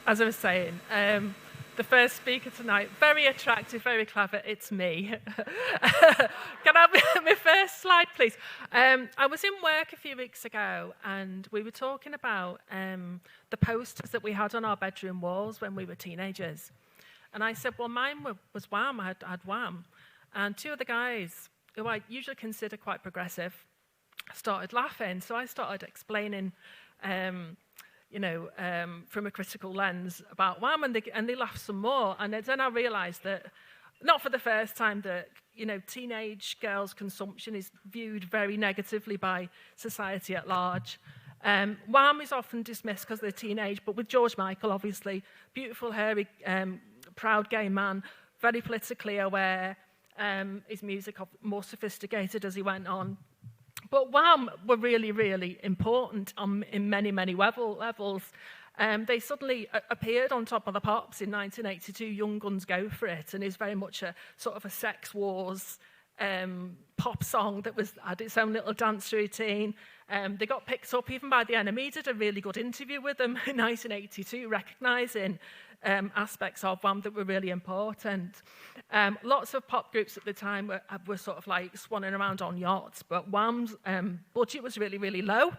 as I was saying, the first speaker tonight, very attractive, very clever, it's me. Can I have my first slide, please? I was in work a few weeks ago, and we were talking about the posters that we had on our bedroom walls when we were teenagers. And I said, well, mine was Wham, I had Wham. And two of the guys, who I usually consider quite progressive, started laughing. So I started explaining from a critical lens about Wham, and they laughed some more. And then I realised that, not for the first time, that teenage girls' consumption is viewed very negatively by society at large. Wham is often dismissed because they're teenage, but with George Michael, obviously, beautiful, hairy, proud gay man, very politically aware, his music more sophisticated as he went on. But Wham were really, really important in many, many levels. They suddenly appeared on Top of the Pops in 1982, Young Guns Go For It, and is very much a sort of a sex wars pop song that had its own little dance routine. They got picked up even by the NME, did a really good interview with them in 1982, recognising aspects of Wham that were really important. Lots of pop groups at the time were sort of like swanning around on yachts, but Wham's budget was really, really low,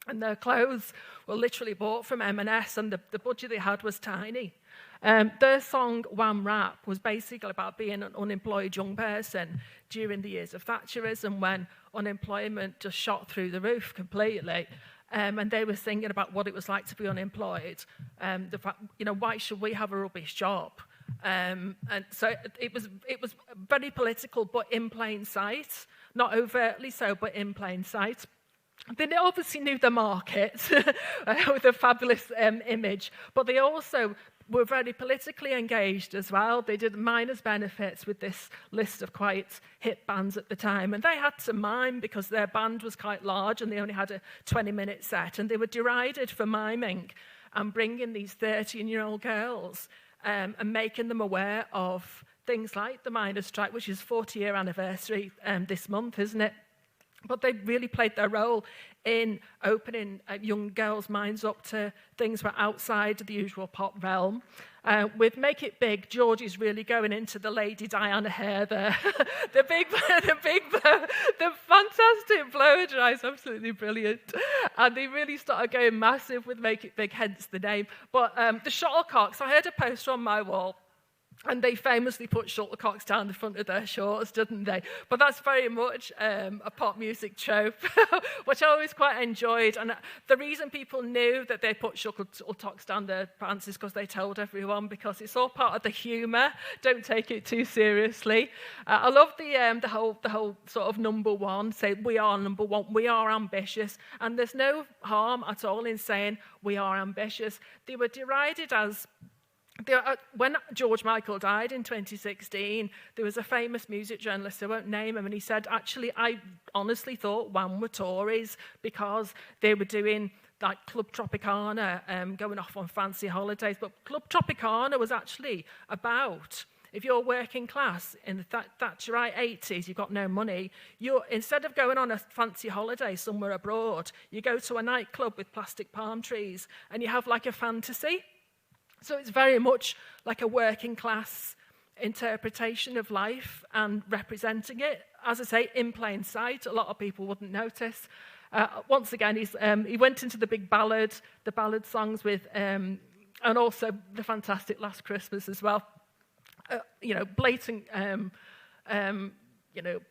and their clothes were literally bought from M&S, and the budget they had was tiny. Their song Wham Rap was basically about being an unemployed young person during the years of Thatcherism, when unemployment just shot through the roof completely. And they were thinking about what it was like to be unemployed. The fact, why should we have a rubbish job? And so it was very political, but in plain sight. Not overtly so, but in plain sight. They obviously knew the market with a fabulous image, but they also were very politically engaged as well. They did miners' benefits with this list of quite hit bands at the time, and they had to mime because their band was quite large and they only had a 20-minute set, and they were derided for miming and bringing these 13-year-old girls and making them aware of things like the miners' strike, which is 40-year anniversary this month, isn't it? But they really played their role in opening young girls' minds up to things that were outside the usual pop realm. With Make It Big, George is really going into the Lady Diana hair there. the fantastic blow dry is absolutely brilliant. And they really started going massive with Make It Big, hence the name. But the shuttlecocks, I heard a poster on my wall, and they famously put shuttlecocks down the front of their shorts, didn't they? But that's very much a pop music trope, which I always quite enjoyed. And the reason people knew that they put shuttlecocks down their pants is because they told everyone, because it's all part of the humour. Don't take it too seriously. I love the whole sort of number one, say we are number one, we are ambitious. And there's no harm at all in saying we are ambitious. They were derided as... When George Michael died in 2016, there was a famous music journalist, I won't name him, and he said, actually, I honestly thought Wham were Tories because they were doing like Club Tropicana, going off on fancy holidays. But Club Tropicana was actually about, if you're working class in the Thatcherite 80s, you've got no money, instead of going on a fancy holiday somewhere abroad, you go to a nightclub with plastic palm trees and you have like a fantasy. So it's very much like a working class interpretation of life and representing it. As I say, in plain sight, a lot of people wouldn't notice. Once again, he went into the big ballad songs with, and also the fantastic Last Christmas as well. Blatant,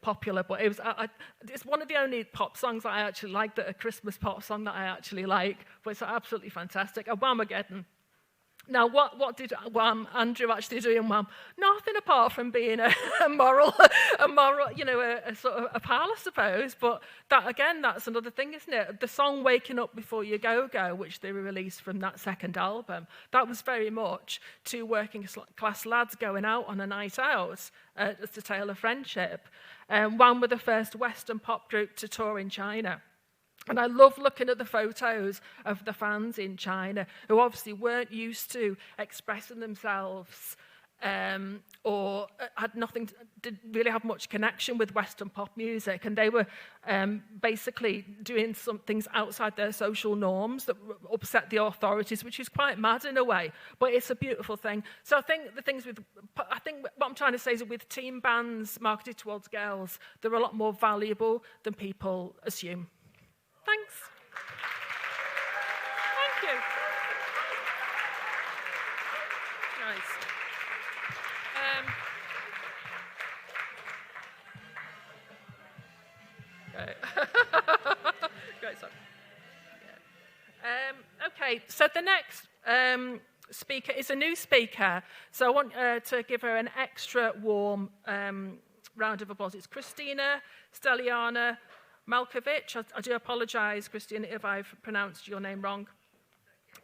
popular, but it's one of the only pop songs that I actually like, that a Christmas pop song that I actually like, but it's absolutely fantastic. A Whamageddon. Now, what did Andrew actually do in Wham? Nothing apart from being a moral, a sort of a pal, I suppose. But that's another thing, isn't it? The song "Waking Up Before You Go Go," which they released from that second album, that was very much two working class lads going out on a night out. It's a tale of friendship. Wham were the first Western pop group to tour in China. And I love looking at the photos of the fans in China who obviously weren't used to expressing themselves or had nothing, didn't really have much connection with Western pop music, and they were basically doing some things outside their social norms that upset the authorities, which is quite mad in a way, but it's a beautiful thing. So I think what I'm trying to say is that with teen bands marketed towards girls, they're a lot more valuable than people assume. Thanks. Thank you. Nice. Great song. Yeah. Okay, so the next speaker is a new speaker, so I want to give her an extra warm round of applause. It's Christina Steliana Malkovich. I do apologise, Christina, if I've pronounced your name wrong.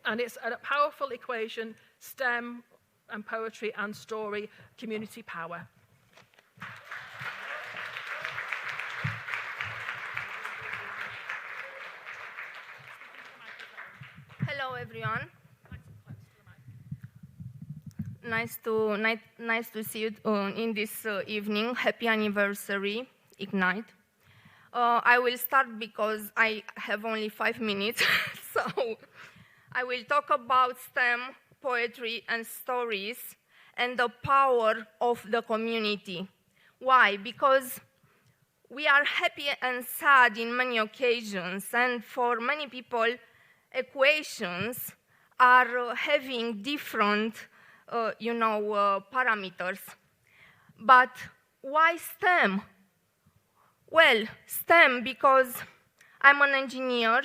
And it's a powerful equation, STEM and poetry and story, community power. Hello, everyone. Nice to see you in this evening. Happy anniversary, Ignite. I will start because I have only 5 minutes, so I will talk about STEM, poetry, and stories, and the power of the community. Why? Because we are happy and sad in many occasions, and for many people, equations are having different, parameters. But why STEM? Well, STEM because I'm an engineer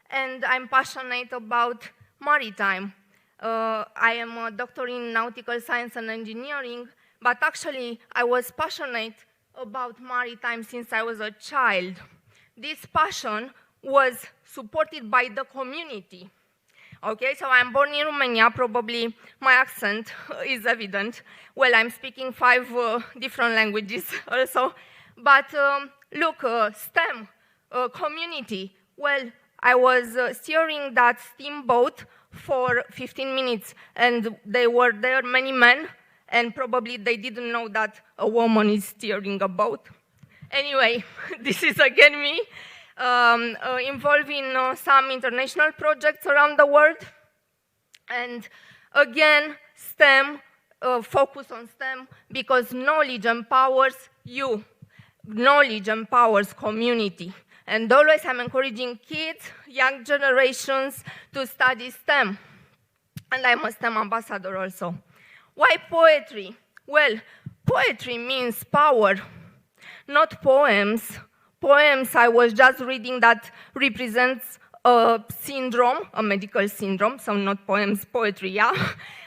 and I'm passionate about maritime. I am a doctor in nautical science and engineering, but actually I was passionate about maritime since I was a child. This passion was supported by the community. Okay, so I'm born in Romania, probably my accent is evident. Well, I'm speaking 5 different languages also. But look, STEM, community. Well, I was steering that steamboat for 15 minutes, and there were many men, and probably they didn't know that a woman is steering a boat. Anyway, this is again me. Involved in some international projects around the world. And again, STEM, focus on STEM, because knowledge empowers you. Knowledge empowers community. And always I'm encouraging kids, young generations to study STEM. And I'm a STEM ambassador also. Why poetry? Well, poetry means power, not poems. Poems, I was just reading, that represents a syndrome, a medical syndrome, so not poems, poetry, yeah?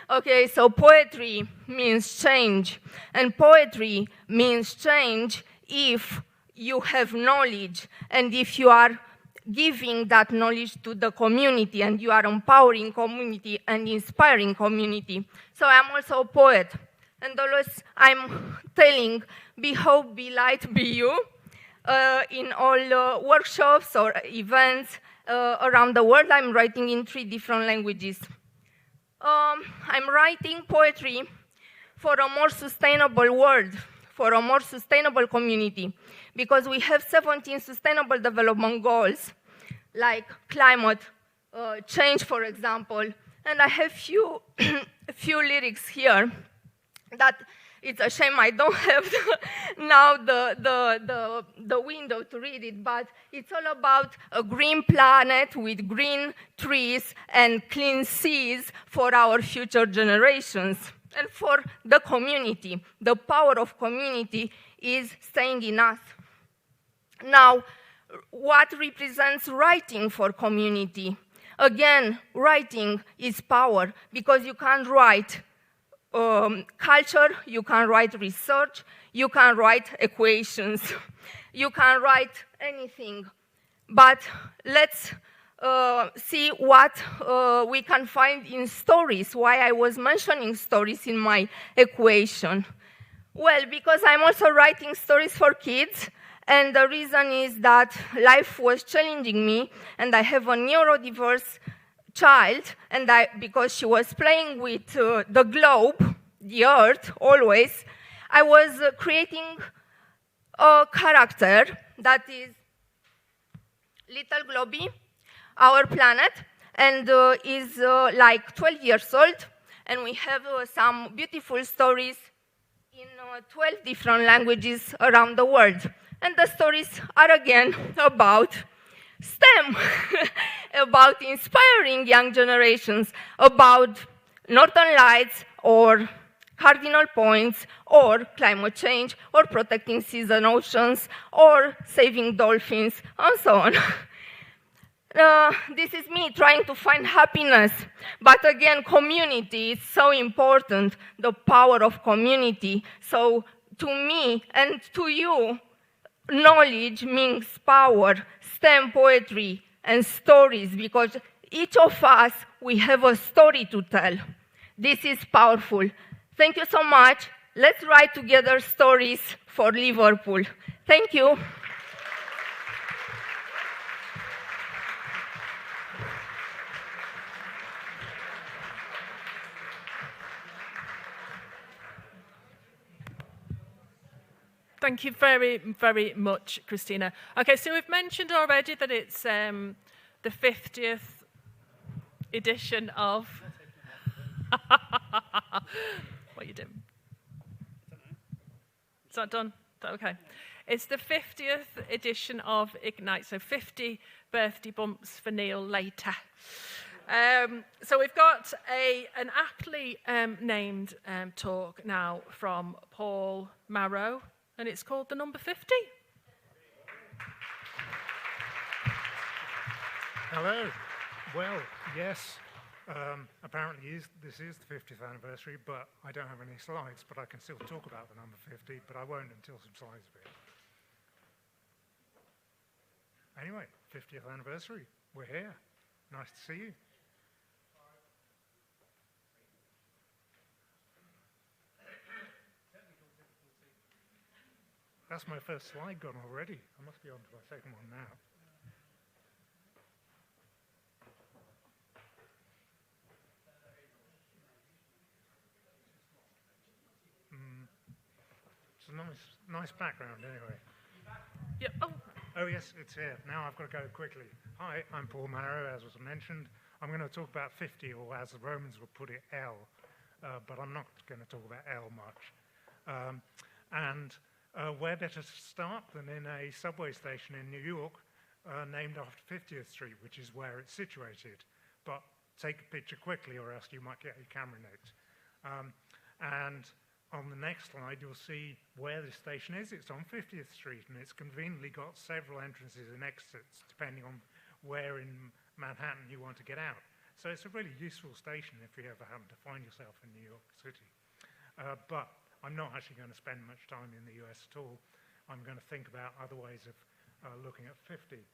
Okay, so poetry means change, and poetry means change if you have knowledge, and if you are giving that knowledge to the community, and you are empowering community and inspiring community. So I'm also a poet, and always I'm telling, be hope, be light, be you. In all workshops or events around the world. I'm writing in 3 different languages. I'm writing poetry for a more sustainable world, for a more sustainable community, because we have 17 sustainable development goals, like climate change, for example, and I have few lyrics here that it's a shame I don't have now the window to read it, but it's all about a green planet with green trees and clean seas for our future generations and for the community. The power of community is staying in us. Now, what represents writing for community? Again, writing is power, because you can't write culture, you can write research, you can write equations, you can write anything. But let's see what we can find in stories, why I was mentioning stories in my equation. Well, because I'm also writing stories for kids, and the reason is that life was challenging me, and I have a neurodiverse child, and because she was playing with the globe, the Earth, always, I was creating a character that is Little Globby, our planet, and is like 12 years old, and we have some beautiful stories in 12 different languages around the world. And the stories are again about STEM, about inspiring young generations, about Northern Lights or cardinal points, or climate change, or protecting seas and oceans, or saving dolphins, and so on. This is me trying to find happiness. But again, community is so important, the power of community. So to me and to you, knowledge means power, STEM poetry, and stories, because each of us, we have a story to tell. This is powerful. Thank you so much. Let's write together stories for Liverpool. Thank you. Thank you very, very much, Christina. Okay, so we've mentioned already that it's the 50th edition of... What are you doing? Is that done? Okay. It's the 50th edition of Ignite, so 50 birthday bumps for Neil later. So we've got an aptly named talk now from Paul Marrow, and it's called The Number 50. Hello. Well, yes, apparently this is the 50th anniversary, but I don't have any slides, but I can still talk about the number 50, but I won't until some slides appear. Anyway, 50th anniversary, we're here. Nice to see you. That's my first slide gone already. I must be on to my second one now. It's a nice background anyway. Yeah. Oh yes, it's here. Now I've got to go quickly. Hi, I'm Paul Marrow, as was mentioned. I'm going to talk about 50, or as the Romans would put it, L. But I'm not going to talk about L much. Where better to start than in a subway station in New York named after 50th Street, which is where it's situated. But take a picture quickly or else you might get your camera nicked. And on the next slide, you'll see where this station is. It's on 50th Street, and it's conveniently got several entrances and exits, depending on where in Manhattan you want to get out. So it's a really useful station if you ever happen to find yourself in New York City. But I'm not actually going to spend much time in the US at all. I'm going to think about other ways of looking at 50.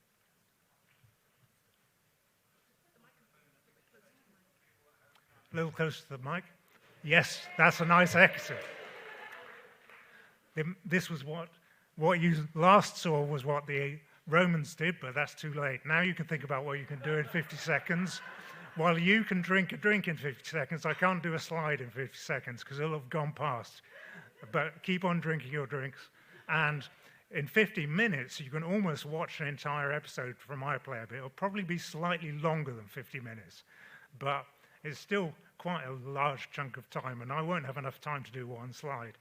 A little closer to the mic. Yes, that's a nice exit. This was what you last saw was what the Romans did, but that's too late. Now you can think about what you can do in 50 seconds. While you can drink a drink in 50 seconds, I can't do a slide in 50 seconds because it'll have gone past. But keep on drinking your drinks. And in 50 minutes, you can almost watch an entire episode from iPlayer, but it'll probably be slightly longer than 50 minutes. But it's still quite a large chunk of time, and I won't have enough time to do one slide.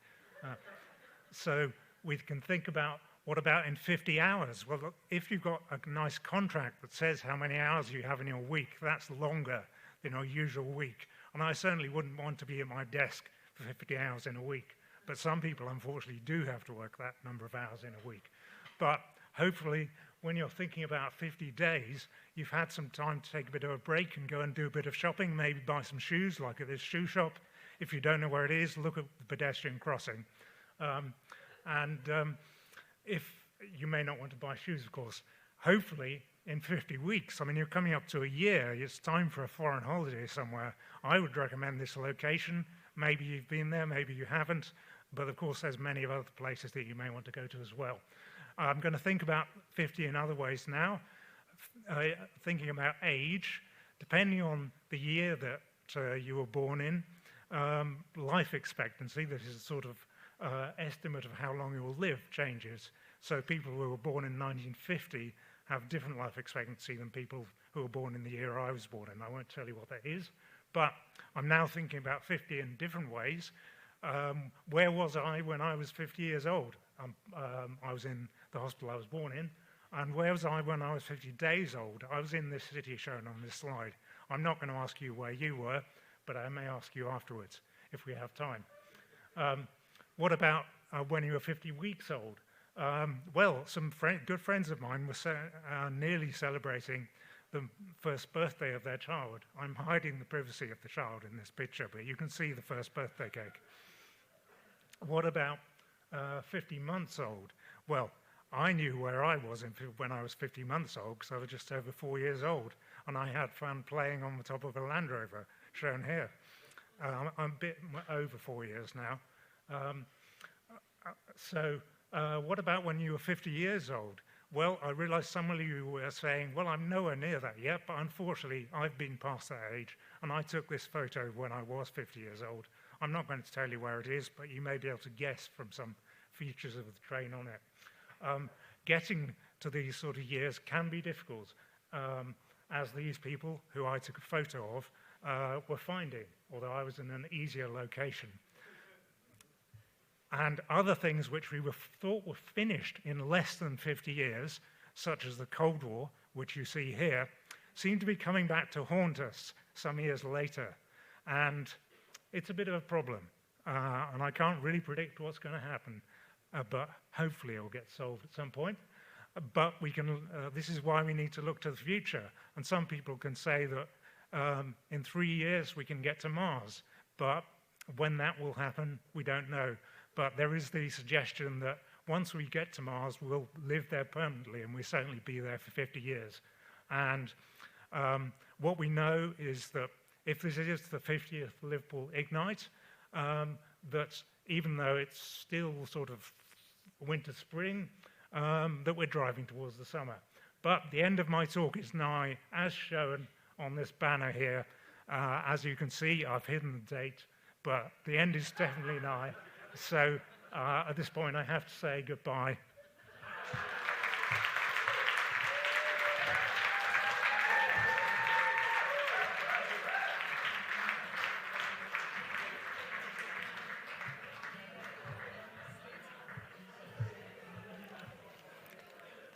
So we can think about, what about in 50 hours? Well, look, if you've got a nice contract that says how many hours you have in your week, that's longer than your usual week. And I certainly wouldn't want to be at my desk for 50 hours in a week. But some people, unfortunately, do have to work that number of hours in a week. But hopefully, when you're thinking about 50 days, you've had some time to take a bit of a break and go and do a bit of shopping, maybe buy some shoes, like at this shoe shop. If you don't know where it is, look at the pedestrian crossing. If you may not want to buy shoes, of course, hopefully in 50 weeks, I mean, you're coming up to a year, it's time for a foreign holiday somewhere. I would recommend this location. Maybe you've been there, maybe you haven't, but of course there's many other places that you may want to go to as well. I'm going to think about 50 in other ways now, thinking about age, depending on the year that you were born in. life expectancy, this is a sort of estimate of how long you will live, changes. So people who were born in 1950 have different life expectancy than people who were born in the year I was born in. I won't tell you what that is, but I'm now thinking about 50 in different ways. Where was I when I was 50 years old? I was in the hospital I was born in. And where was I when I was 50 days old? I was in this city shown on this slide. I'm not going to ask you where you were, but I may ask you afterwards if we have time. What about when you were 50 weeks old? Well, some good friends of mine were nearly celebrating the first birthday of their child. I'm hiding the privacy of the child in this picture, but you can see the first birthday cake. What about 50 months old? Well, I knew where I was when I was 50 months old because I was just over 4 years old, and I had fun playing on the top of a Land Rover, shown here. I'm a bit over 4 years now. What about when you were 50 years old? Well, I realized some of you were saying, well, I'm nowhere near that yet, but unfortunately, I've been past that age, and I took this photo when I was 50 years old. I'm not going to tell you where it is, but you may be able to guess from some features of the train on it. Getting to these sort of years can be difficult, as these people who I took a photo of were finding, although I was in an easier location. And other things which we thought were finished in less than 50 years, such as the Cold War, which you see here, seem to be coming back to haunt us some years later. And it's a bit of a problem, and I can't really predict what's going to happen. But hopefully it will get solved at some point. But we can. This is why we need to look to the future. And some people can say that in 3 years we can get to Mars. But when that will happen, we don't know. But there is the suggestion that once we get to Mars, we'll live there permanently, and we'll certainly be there for 50 years. And what we know is that if this is the 50th Liverpool Ignite, that even though it's still sort of winter, spring, that we're driving towards the summer. But the end of my talk is nigh, as shown on this banner here. As you can see, I've hidden the date, but the end is definitely nigh. So at this point, I have to say goodbye.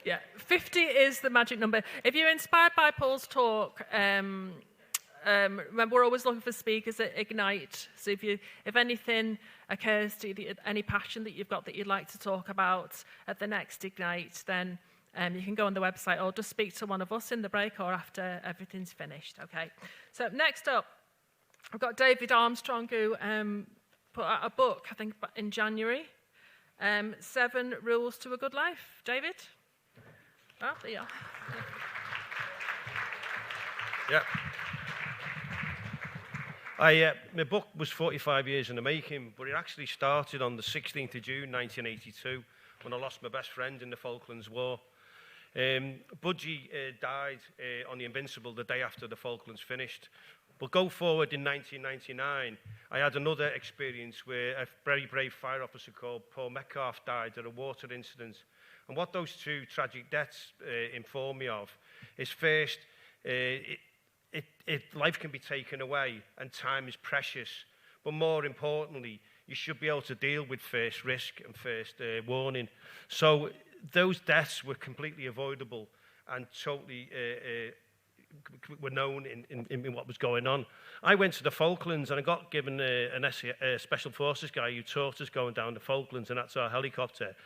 Yeah, 50 is the magic number. If you're inspired by Paul's talk, remember, we're always looking for speakers at Ignite. So if anything occurs to you, any passion that you've got that you'd like to talk about at the next Ignite, then you can go on the website or just speak to one of us in the break or after everything's finished. Okay. So next up, I've got David Armstrong, who put out a book, I think, in January. 7 Rules to a Good Life. David? Oh, there you are. Yeah. My book was 45 years in the making, but it actually started on the 16th of June 1982 when I lost my best friend in the Falklands War. Budgie died on the Invincible the day after the Falklands finished. But go forward in 1999, I had another experience where a very brave fire officer called Paul Metcalf died at a water incident. And what those 2 tragic deaths inform me of is first, life can be taken away and time is precious. But more importantly, you should be able to deal with first risk and first warning. So those deaths were completely avoidable and totally were known in what was going on. I went to the Falklands and I got given a Special Forces guy who taught us going down the Falklands, and that's our helicopter.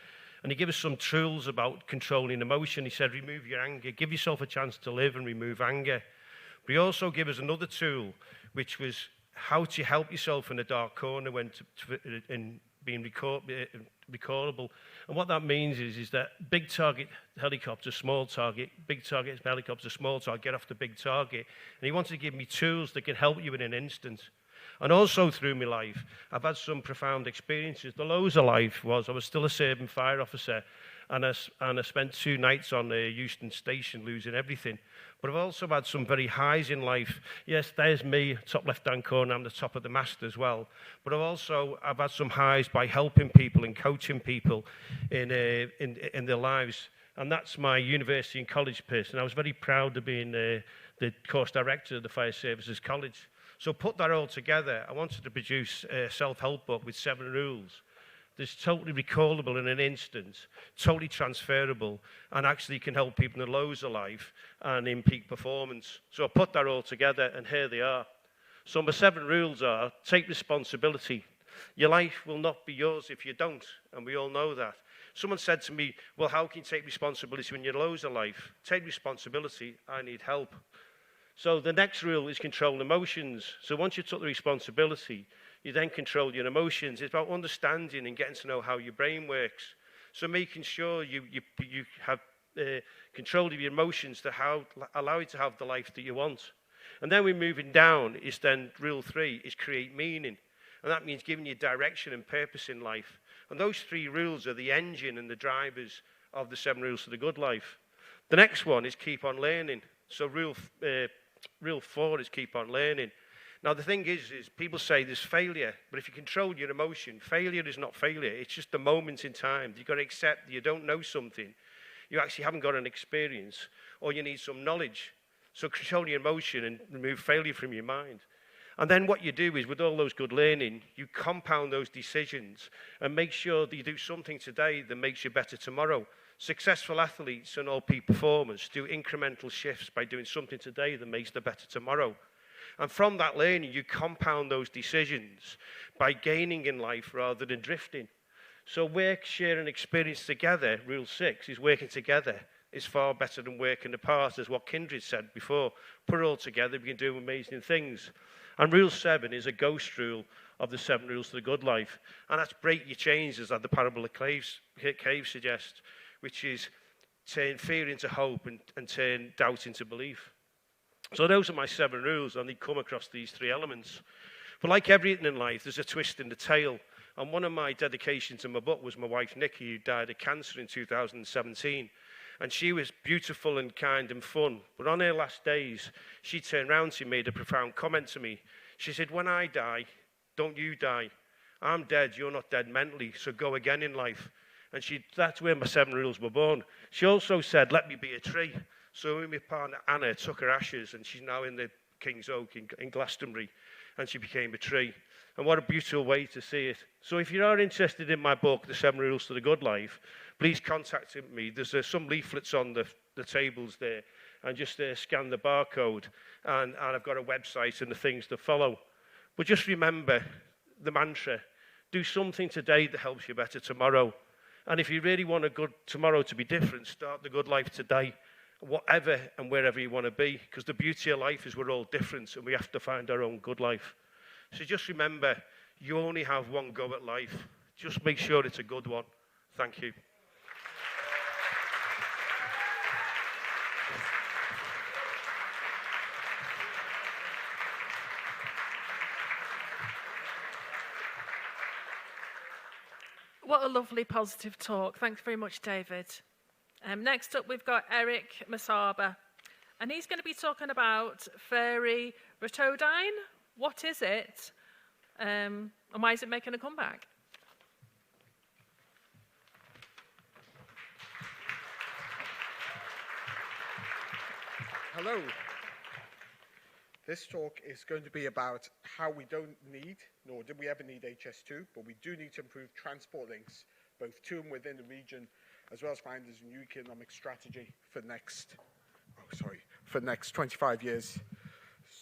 And he gave us some tools about controlling emotion. He said, remove your anger, give yourself a chance to live and remove anger. But he also gave us another tool, which was how to help yourself in a dark corner when in being recallable. And what that means is that big target helicopter, small target, big target helicopter, small target, get off the big target. And he wanted to give me tools that can help you in an instant. And also through my life, I've had some profound experiences. The lows of life was I was still a serving fire officer, and I spent 2 nights on Euston Station losing everything. But I've also had some very highs in life. Yes, there's me, top left-hand corner, I'm the top of the mast as well. But I've had some highs by helping people and coaching people in their lives. And that's my university and college person. I was very proud of being the course director of the Fire Services College. So put that all together, I wanted to produce a self-help book with 7 rules that's totally recallable in an instant, totally transferable, and actually can help people in the lows of life and in peak performance. So I put that all together, and here they are. So my 7 rules are: take responsibility. Your life will not be yours if you don't, and we all know that. Someone said to me, well, how can you take responsibility when you're in lows of life? Take responsibility, I need help. So the next rule is control emotions. So once you took the responsibility, you then control your emotions. It's about understanding and getting to know how your brain works. So making sure you have control of your emotions to allow you to have the life that you want. And then we're moving down, is then rule 3, is create meaning. And that means giving you direction and purpose in life. And those 3 rules are the engine and the drivers of the 7 rules to the good life. The next one is keep on learning. So rule 4 is keep on learning. Now, the thing is people say there's failure, but if you control your emotion, failure is not failure. It's just a moment in time. You've got to accept that you don't know something. You actually haven't got an experience, or you need some knowledge. So control your emotion and remove failure from your mind. And then what you do is, with all those good learning, you compound those decisions and make sure that you do something today that makes you better tomorrow. Successful athletes and all peak performers do incremental shifts by doing something today that makes them better tomorrow. And from that learning, you compound those decisions by gaining in life rather than drifting. So work, share, and experience together, rule 6, is working together is far better than working apart, as what Kindred said before. Put it all together, we can do amazing things. And rule 7 is a ghost rule of the 7 rules to the good life. And that's break your chains, as the parable of caves suggests, which is turn fear into hope and turn doubt into belief. So those are my 7 rules, and they come across these 3 elements. But like everything in life, there's a twist in the tale. And one of my dedications in my book was my wife, Nikki, who died of cancer in 2017. And she was beautiful and kind and fun. But on her last days, she turned around to me, made a profound comment to me. She said, when I die, don't you die. I'm dead, you're not dead mentally, so go again in life. And that's where my 7 rules were born. She also said, let me be a tree. So my partner, Anna, took her ashes, and she's now in the King's Oak in Glastonbury, and she became a tree. And what a beautiful way to see it. So if you are interested in my book, The 7 Rules to the Good Life, please contact me. There's some leaflets on the tables there, and just scan the barcode, and I've got a website and the things to follow. But just remember the mantra, do something today that helps you better tomorrow. And if you really want a good tomorrow to be different, start the good life today, whatever and wherever you want to be, because the beauty of life is we're all different and we have to find our own good life. So just remember, you only have one go at life. Just make sure it's a good one. Thank you. What a lovely positive talk. Thanks very much, David. Next up, we've got Eric Masaba, and he's going to be talking about fairy rotodine. What is it, and why is it making a comeback? Hello. This talk is going to be about how we don't need, nor did we ever need HS2, but we do need to improve transport links, both to and within the region, as well as find us a new economic strategy for the next 25 years.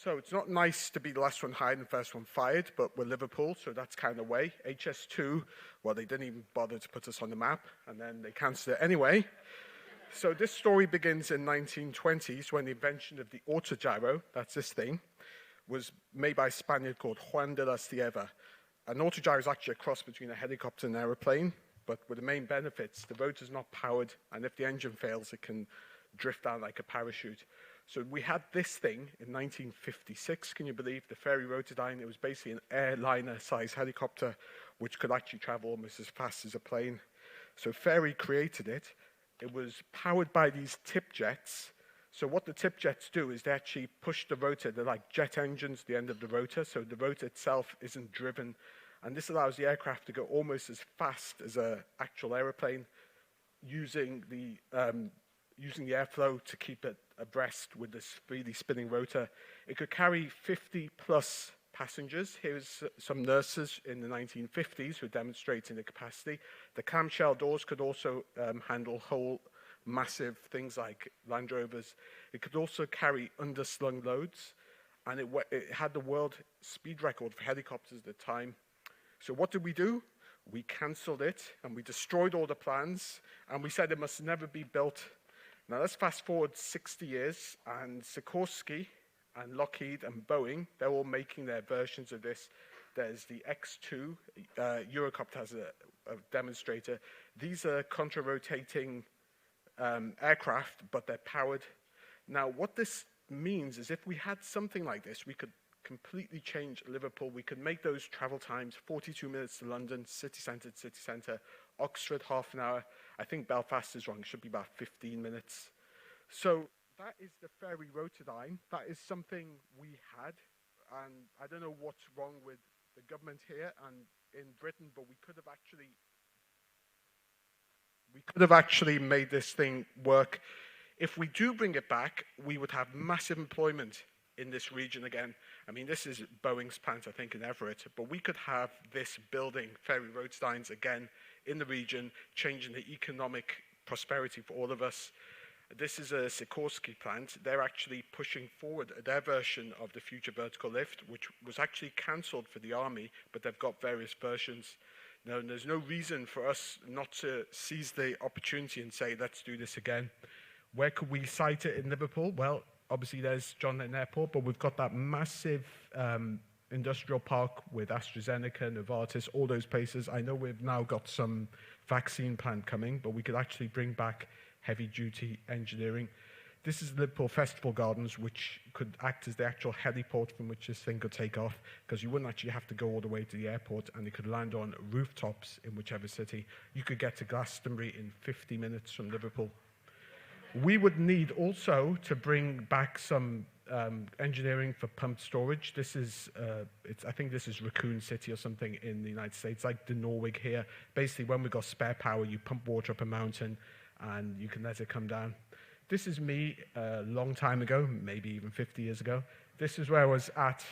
So it's not nice to be the last one hired and first one fired, but we're Liverpool, so that's kind of way. HS2, well, they didn't even bother to put us on the map, and then they cancelled it anyway. So this story begins in 1920s when the invention of the autogyro, that's this thing, was made by a Spaniard called Juan de la Cierva. An autogyro is actually a cross between a helicopter and an aeroplane, but with the main benefits, the rotor's not powered, and if the engine fails, it can drift down like a parachute. So we had this thing in 1956, can you believe, the Fairy Rotodyne. It was basically an airliner-sized helicopter which could actually travel almost as fast as a plane. So Ferry created it. It was powered by these tip jets. So what the tip jets do is they actually push the rotor. They're like jet engines at the end of the rotor, so the rotor itself isn't driven. And this allows the aircraft to go almost as fast as an actual aeroplane, using the airflow to keep it abreast with this freely spinning rotor. It could carry 50 plus passengers. Here's some nurses in the 1950s who are demonstrating the capacity. The clamshell doors could also handle whole massive things like Land Rovers. It could also carry underslung loads, and it had the world speed record for helicopters at the time. So what did we do? We cancelled it, and we destroyed all the plans, and we said it must never be built. Now let's fast forward 60 years, and Sikorsky and Lockheed and Boeing, they're all making their versions of this. There's the X-2, Eurocopter has a demonstrator. These are contra-rotating aircraft, but they're powered. Now, what this means is if we had something like this, we could completely change Liverpool. We could make those travel times 42 minutes to London, city centre to city centre, Oxford half an hour. I think Belfast is wrong, it should be about 15 minutes. So that is the Ferry Rotodyne. That is something we had, and I don't know what's wrong with the government here and in Britain, but we could have actually made this thing work. If we do bring it back, we would have massive employment in this region again. I mean, this is Boeing's plant, I think, in Everett, but we could have this building, Ferry Rotodynes, again in the region, changing the economic prosperity for all of us. This is a Sikorsky plant. They're actually pushing forward their version of the future vertical lift, which was actually cancelled for the Army, but they've got various versions. Now, there's no reason for us not to seize the opportunity and say, let's do this again. Where could we site it in Liverpool? Well, obviously there's John Lennon Airport, but we've got that massive industrial park with AstraZeneca, Novartis, all those places. I know we've now got some vaccine plant coming, but we could actually bring back heavy-duty engineering. This is Liverpool Festival Gardens, which could act as the actual heliport from which this thing could take off, because you wouldn't actually have to go all the way to the airport, and it could land on rooftops in whichever city. You could get to Glastonbury in 50 minutes from Liverpool. We would need also to bring back some engineering for pumped storage. This is, I think this is Raccoon City or something in the United States, like the Norwich here. Basically, when we've got spare power, you pump water up a mountain, and you can let it come down. This is me a long time ago, maybe even 50 years ago. This is where I was at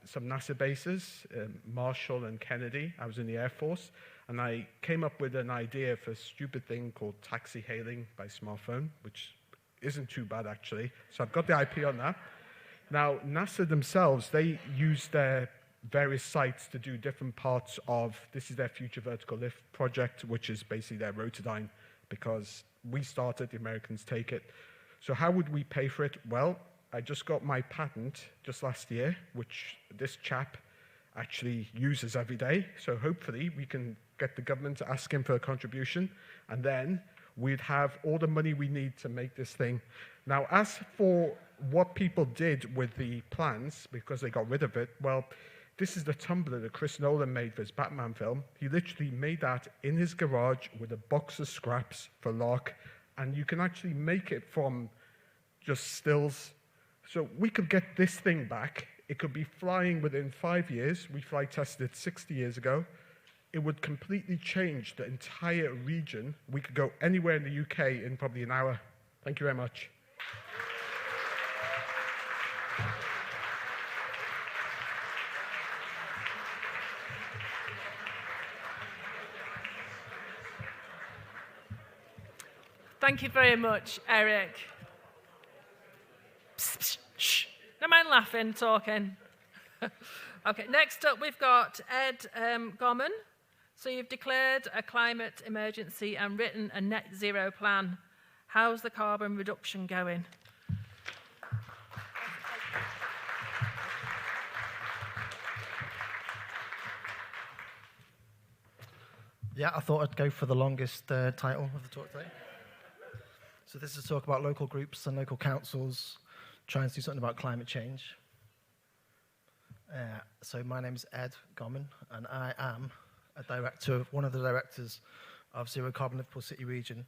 some NASA bases, Marshall and Kennedy. I was in the Air Force, and I came up with an idea for a stupid thing called taxi hailing by smartphone, which isn't too bad, actually. So I've got the IP on that. Now, NASA themselves, they use their various sites to do different parts of, this is their Future Vertical Lift project, which is basically their Rotodyne, because we started, the Americans take it. So how would we pay for it? Well, I just got my patent just last year, which this chap actually uses every day. So hopefully we can get the government to ask him for a contribution, and then we'd have all the money we need to make this thing. Now, as for what people did with the plans, because they got rid of it, well, this is the tumbler that Chris Nolan made for his Batman film. He literally made that in his garage with a box of scraps for Lark, and you can actually make it from just stills. So we could get this thing back. It could be flying within 5 years. We flight tested it 60 years ago. It would completely change the entire region. We could go anywhere in the UK in probably an hour. Thank you very much. Thank you very much, Eric. Psst, psst, shh. Don't mind laughing, talking. Okay, next up we've got Ed Gommon. So you've declared a climate emergency and written a net zero plan. How's the carbon reduction going? Yeah, I thought I'd go for the longest title of the talk today. So this is a talk about local groups and local councils trying to do something about climate change. So my name is Ed Gommon, and I am one of the directors of Zero Carbon Liverpool City Region,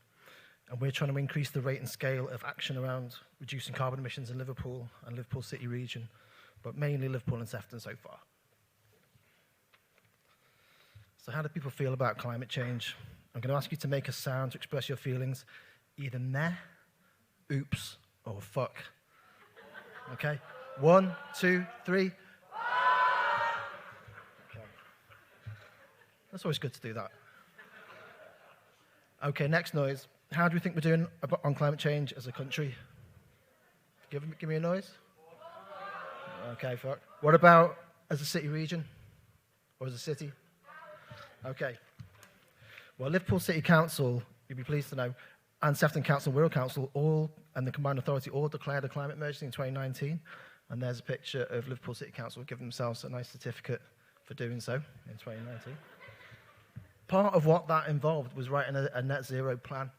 and we're trying to increase the rate and scale of action around reducing carbon emissions in Liverpool and Liverpool City Region, but mainly Liverpool and Sefton so far. So how do people feel about climate change? I'm going to ask you to make a sound to express your feelings, either meh, oops, or fuck. Okay? 1, 2, 3. Okay. That's always good to do that. Okay, next noise. How do we think we're doing on climate change as a country? Give me a noise. Okay, fuck. What about as a city region? Or as a city? Okay. Well, Liverpool City Council, you'll be pleased to know, and Sefton Council and Wirral Council, and the Combined Authority all declared a climate emergency in 2019. And there's a picture of Liverpool City Council giving themselves a nice certificate for doing so in 2019. Part of what that involved was writing a net zero plan.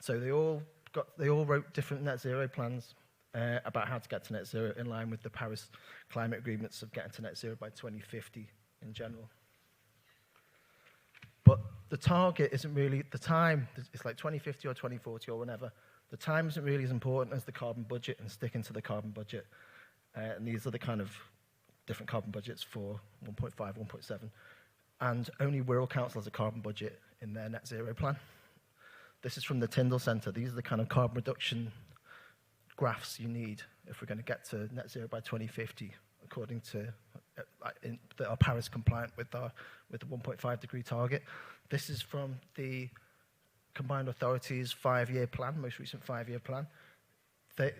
So they all wrote different net zero plans about how to get to net zero in line with the Paris climate agreements of getting to net zero by 2050 in general. But the target isn't really, the time, it's like 2050 or 2040 or whenever. The time isn't really as important as the carbon budget and sticking to the carbon budget. And these are the kind of different carbon budgets for 1.5, 1.7. And only Wirral Council has a carbon budget in their net zero plan. This is from the Tyndall Centre. These are the kind of carbon reduction graphs you need if we're going to get to net zero by 2050, according to that are Paris compliant with the 1.5 degree target. This is from the Combined Authorities 5-year plan, most recent 5-year plan. They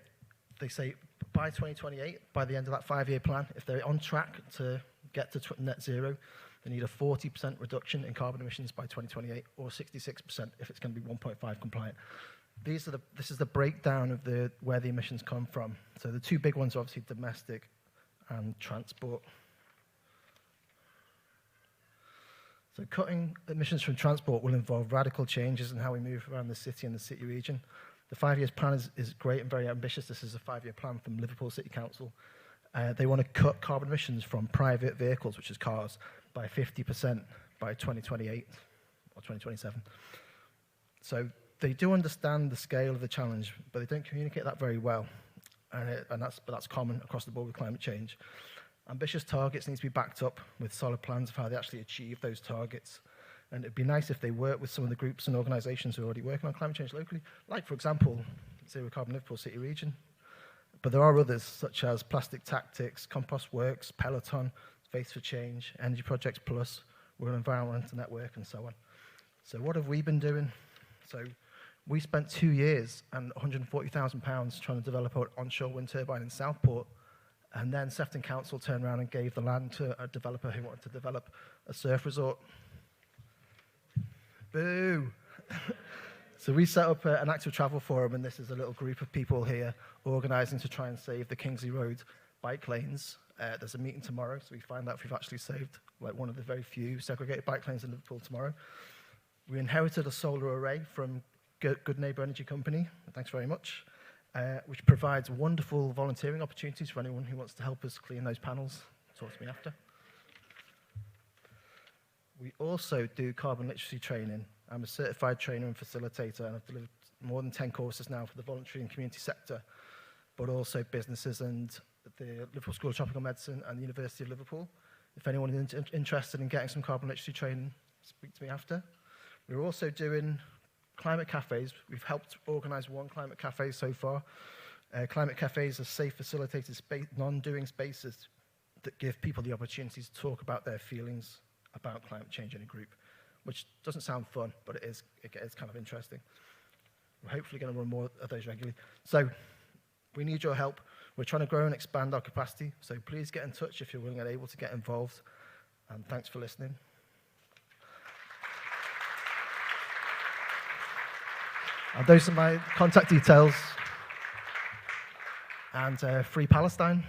say by 2028, by the end of that 5-year plan, if they're on track to get to net zero, they need a 40% reduction in carbon emissions by 2028, or 66% if it's going to be 1.5 compliant. This is the breakdown of where the emissions come from. So the two big ones are obviously domestic and transport. So cutting emissions from transport will involve radical changes in how we move around the city and the city region. The 5-year plan is great and very ambitious. This is a 5-year plan from Liverpool City Council. They want to cut carbon emissions from private vehicles, which is cars, by 50% by 2028 or 2027. So they do understand the scale of the challenge, but they don't communicate that very well. But that's common across the board with climate change. Ambitious targets need to be backed up with solid plans of how they actually achieve those targets. And it'd be nice if they work with some of the groups and organisations who are already working on climate change locally, like, for example, Zero Carbon Liverpool City Region. But there are others, such as Plastic Tactics, Compost Works, Peloton, Faith for Change, Energy Projects Plus, World Environmental Network, and so on. So what have we been doing? So we spent 2 years and £140,000 trying to develop an onshore wind turbine in Southport, and then Sefton Council turned around and gave the land to a developer who wanted to develop a surf resort. Boo! So we set up an active travel forum, and this is a little group of people here organising to try and save the Kingsley Road bike lanes. There's a meeting tomorrow, so we find out if we've actually saved like one of the very few segregated bike lanes in Liverpool tomorrow. We inherited a solar array from Good Neighbour Energy Company, thanks very much, which provides wonderful volunteering opportunities for anyone who wants to help us clean those panels. Talk to me after. We also do carbon literacy training. I'm a certified trainer and facilitator, and I've delivered more than 10 courses now for the voluntary and community sector, but also businesses and the Liverpool School of Tropical Medicine and the University of Liverpool. If anyone is interested in getting some carbon literacy training, speak to me after. We're also doing climate cafes. We've helped organise one climate cafe so far. Climate cafes are safe, facilitated, non-doing spaces that give people the opportunity to talk about their feelings about climate change in a group, which doesn't sound fun, but it is kind of interesting. We're hopefully going to run more of those regularly. So we need your help. We're trying to grow and expand our capacity, so please get in touch if you're willing and able to get involved. And thanks for listening. And those are my contact details. And Free Palestine.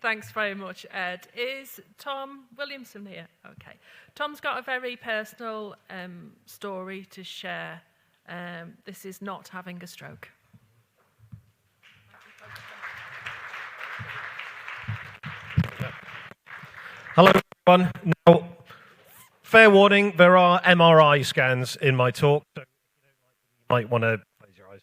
Thanks very much, Ed. Is Tom Williamson here? Okay. Tom's got a very personal story to share This is not having a stroke. Hello, everyone. Now, fair warning, there are MRI scans in my talk, so you might want to close your eyes.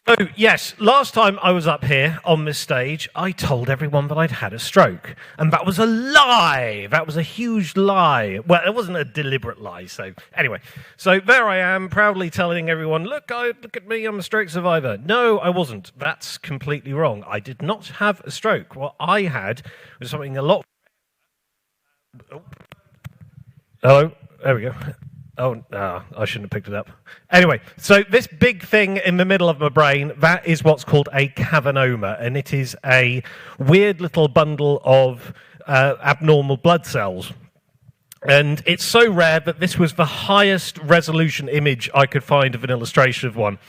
So, yes, last time I was up here on this stage, I told everyone that I'd had a stroke. And that was a lie. That was a huge lie. Well, it wasn't a deliberate lie, so anyway. So there I am, proudly telling everyone, look at me, I'm a stroke survivor. No, I wasn't. That's completely wrong. I did not have a stroke. What I had was something a lot... Oh. Hello? There we go. Oh, I shouldn't have picked it up. Anyway, so this big thing in the middle of my brain, that is what's called a cavernoma, and it is a weird little bundle of abnormal blood cells. And it's so rare that this was the highest resolution image I could find of an illustration of one.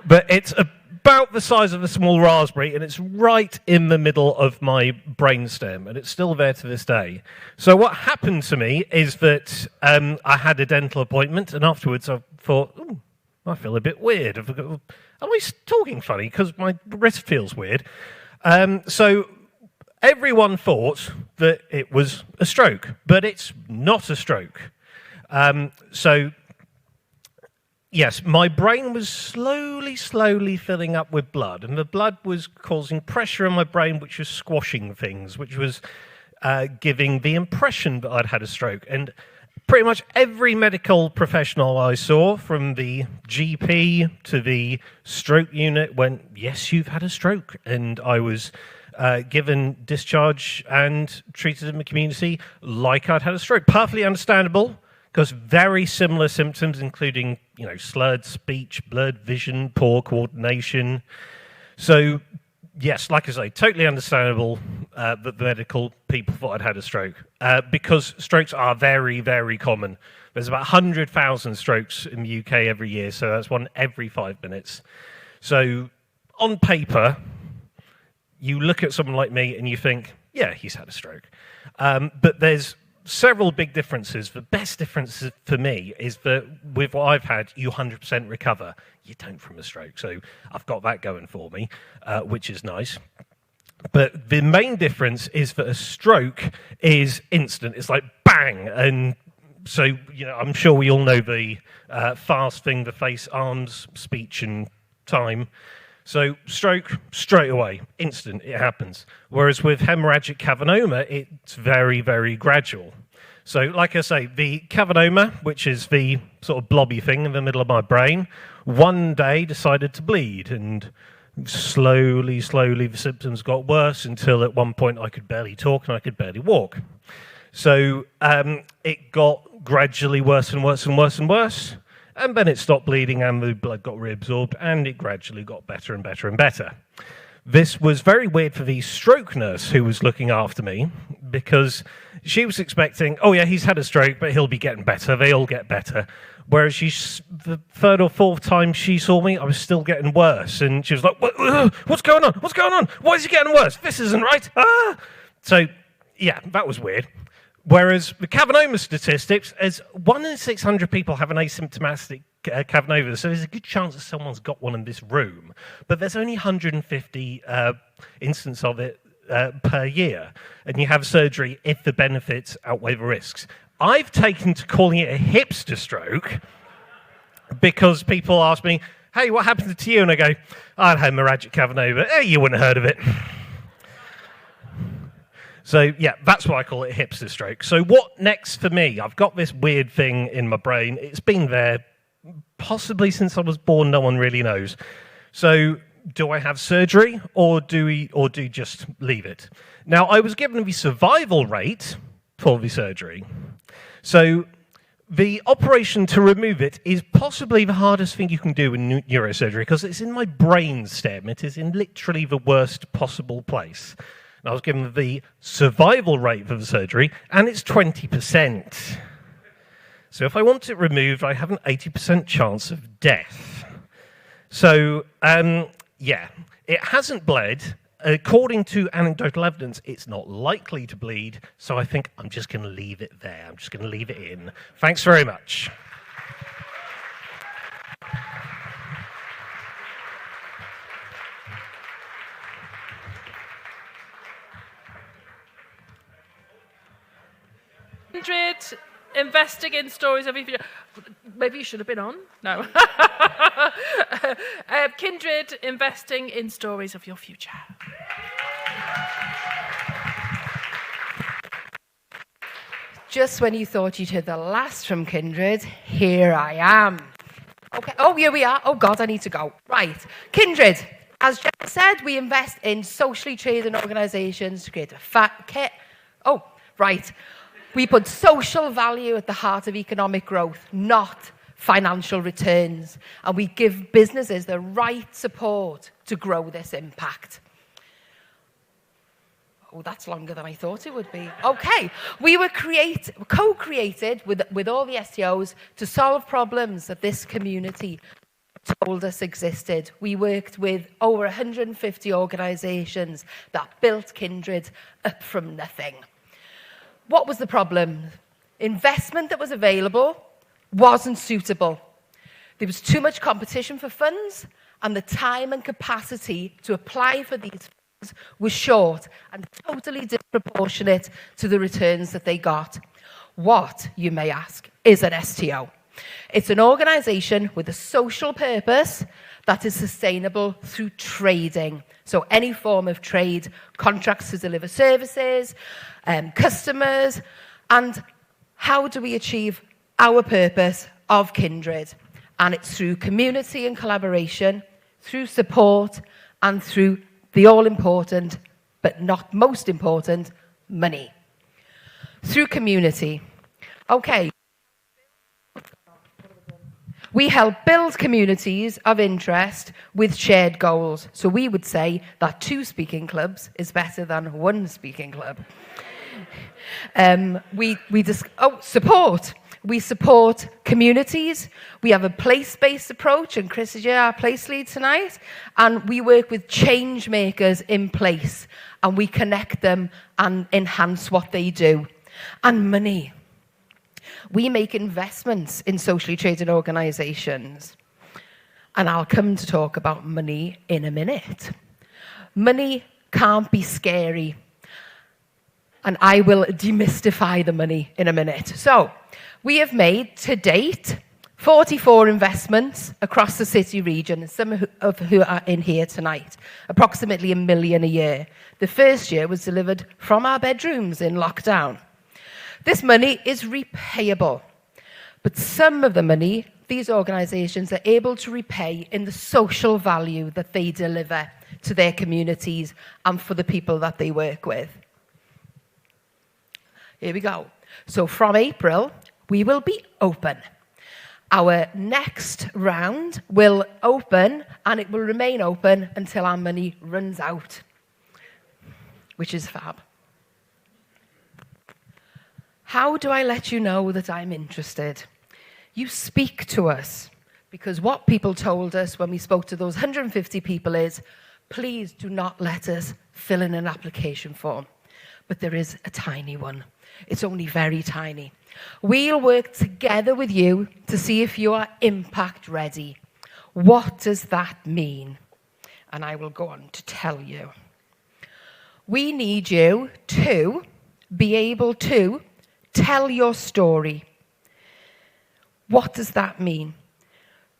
But it's about the size of a small raspberry, and it's right in the middle of my brainstem, and it's still there to this day. So what happened to me is that I had a dental appointment, and afterwards I thought, ooh, I feel a bit weird. Am I talking funny? Because my wrist feels weird. So everyone thought that it was a stroke, but it's not a stroke. Yes, my brain was slowly filling up with blood, and the blood was causing pressure in my brain, which was squashing things, which was giving the impression that I'd had a stroke. And pretty much every medical professional I saw, from the GP to the stroke unit, went, yes, you've had a stroke. And I was given discharge and treated in the community like I'd had a stroke. Perfectly understandable, because very similar symptoms, including, slurred speech, blurred vision, poor coordination. So, yes, like I say, totally understandable that the medical people thought I'd had a stroke, because strokes are very, very common. There's about 100,000 strokes in the UK every year, so that's one every 5 minutes. So, on paper, you look at someone like me and you think, yeah, he's had a stroke. But there's several big differences. The best difference for me is that with what I've had, you 100% recover. You don't from a stroke. So I've got that going for me, which is nice. But the main difference is that a stroke is instant. It's like bang. And so, I'm sure we all know the fast thing, the face, arms, speech, and time. So stroke, straight away, instant, it happens. Whereas with hemorrhagic cavernoma, it's very, very gradual. So like I say, the cavernoma, which is the sort of blobby thing in the middle of my brain, one day decided to bleed, and slowly the symptoms got worse until at one point I could barely talk and I could barely walk. So it got gradually worse and worse and worse and worse. And then it stopped bleeding and the blood got reabsorbed, and it gradually got better and better and better. This was very weird for the stroke nurse who was looking after me, because she was expecting, oh yeah, he's had a stroke, but he'll be getting better. They all get better. Whereas the third or fourth time she saw me, I was still getting worse. And she was like, what's going on? What's going on? Why is he getting worse? This isn't right. Ah! So, yeah, that was weird. Whereas the cavernoma statistics is 1 in 600 people have an asymptomatic cavernoma, so there's a good chance that someone's got one in this room. But there's only 150 instances of it per year, and you have surgery if the benefits outweigh the risks. I've taken to calling it a hipster stroke because people ask me, hey, what happened to you? And I go, I had hemorrhagic cavernoma. You wouldn't have heard of it. So, yeah, that's why I call it a hipster stroke. So what next for me? I've got this weird thing in my brain. It's been there possibly since I was born. No one really knows. So do I have surgery or do just leave it? Now, I was given the survival rate for the surgery. So the operation to remove it is possibly the hardest thing you can do in neurosurgery, because it's in my brain stem. It is in literally the worst possible place. And I was given the survival rate for the surgery, and it's 20%. So if I want it removed, I have an 80% chance of death. So, yeah, it hasn't bled. According to anecdotal evidence, it's not likely to bleed, so I think I'm just going to leave it there. I'm just going to leave it in. Thanks very much. investing in stories of your future. Maybe you should have been on. No. Kindred, investing in stories of your future. Just when you thought you'd heard the last from Kindred, here I am. Okay. Oh, here we are. Oh, God, I need to go. Right. Kindred, as Jen said, we invest in socially traded organisations to create We put social value at the heart of economic growth, not financial returns. And we give businesses the right support to grow this impact. Oh, that's longer than I thought it would be. Okay. We were co-created with all the STOs to solve problems that this community told us existed. We worked with over 150 organisations that built Kindred up from nothing. What was the problem? Investment that was available wasn't suitable. There was too much competition for funds, and the time and capacity to apply for these funds was short and totally disproportionate to the returns that they got. What, you may ask, is an STO? It's an organisation with a social purpose that is sustainable through trading. So any form of trade, contracts to deliver services, customers, and how do we achieve our purpose of Kindred? And it's through community and collaboration, through support, and through the all-important, but not most important, money. Through community. Okay. We help build communities of interest with shared goals. So we would say that 2 speaking clubs is better than 1 speaking club. Support. We support communities. We have a place-based approach, and Chris is our place lead tonight. And we work with change makers in place, and we connect them and enhance what they do. And money. We make investments in socially traded organisations. And I'll come to talk about money in a minute. Money can't be scary. And I will demystify the money in a minute. So, we have made, to date, 44 investments across the city region, some of who are in here tonight, approximately $1 million a year. The first year was delivered from our bedrooms in lockdown. This money is repayable, but some of the money these organisations are able to repay in the social value that they deliver to their communities and for the people that they work with. Here we go. So from April, we will be open. Our next round will open, and it will remain open until our money runs out, which is fab. How do I let you know that I'm interested? You speak to us, because what people told us when we spoke to those 150 people is, please do not let us fill in an application form. But there is a tiny one. It's only very tiny. We'll work together with you to see if you are impact ready. What does that mean? And I will go on to tell you. We need you to be able to tell your story. What does that mean?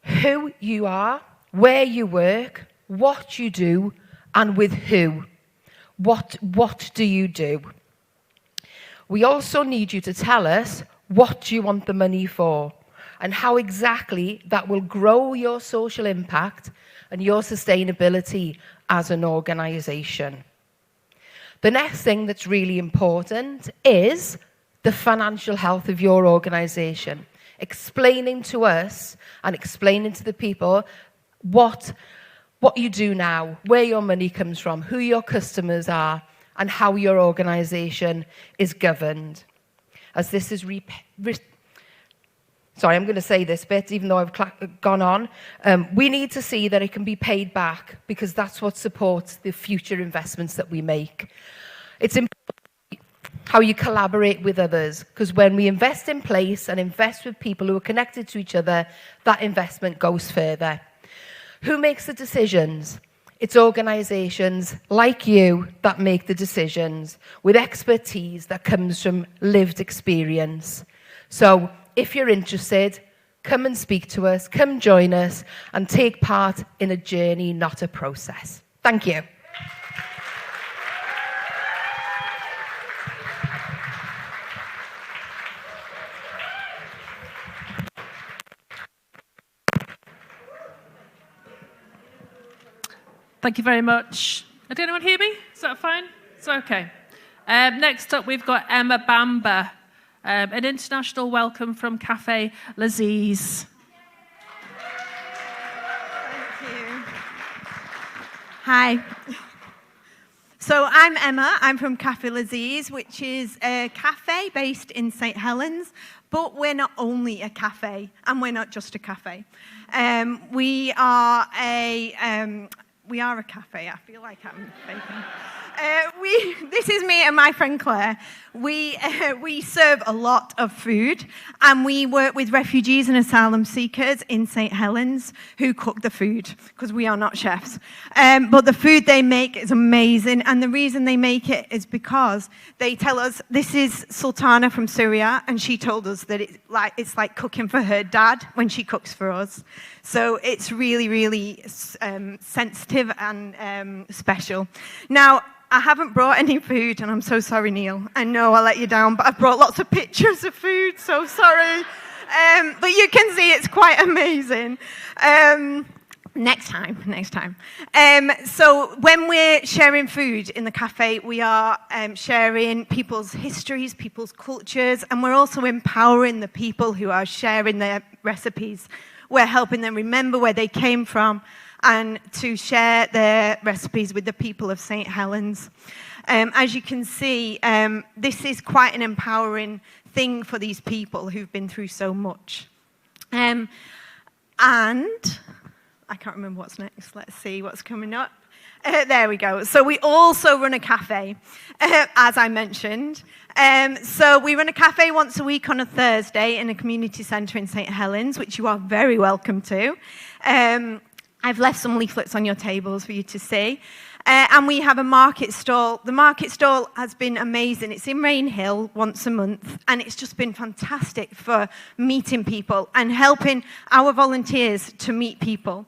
Who you are, where you work, what you do, and with who. What do you do? We also need you to tell us what you want the money for and how exactly that will grow your social impact and your sustainability as an organisation. The next thing that's really important is the financial health of your organisation. Explaining to us and explaining to the people what you do now, where your money comes from, who your customers are, and how your organisation is governed. As this is sorry, I'm going to say this bit, even though I've gone on. We need to see that it can be paid back, because that's what supports the future investments that we make. It's important how you collaborate with others, because when we invest in place and invest with people who are connected to each other, that investment goes further. Who makes the decisions? It's organisations like you that make the decisions with expertise that comes from lived experience. So if you're interested, come and speak to us, come join us, and take part in a journey, not a process. Thank you. Thank you very much. Did anyone hear me? Is that fine? It's okay. Next up, we've got Emma Bamber. An international welcome from Cafe Laziz. Thank you. Hi. So I'm Emma. I'm from Cafe Laziz, which is a cafe based in St. Helens. But we're not only a cafe, and we're not just a cafe. We are a cafe. I feel like I'm faking. This is me and my friend Claire. We serve a lot of food, and we work with refugees and asylum seekers in St. Helens who cook the food, because we are not chefs. But the food they make is amazing, and the reason they make it is because they tell us, this is Sultana from Syria, and she told us that it's like cooking for her dad when she cooks for us. So it's really, really sensitive and special. Now, I haven't brought any food, and I'm so sorry, Neil. I know I let you down, but I've brought lots of pictures of food, so sorry. But you can see it's quite amazing. Next time. So when we're sharing food in the cafe, we are sharing people's histories, people's cultures, and we're also empowering the people who are sharing their recipes. We're helping them remember where they came from and to share their recipes with the people of St. Helens. As you can see, this is quite an empowering thing for these people who've been through so much. And I can't remember what's next. Let's see what's coming up. There we go. So we also run a cafe, as I mentioned. So we run a cafe once a week on a Thursday in a community centre in St. Helens, which you are very welcome to. I've left some leaflets on your tables for you to see. And we have a market stall. The market stall has been amazing. It's in Rainhill once a month, and it's just been fantastic for meeting people and helping our volunteers to meet people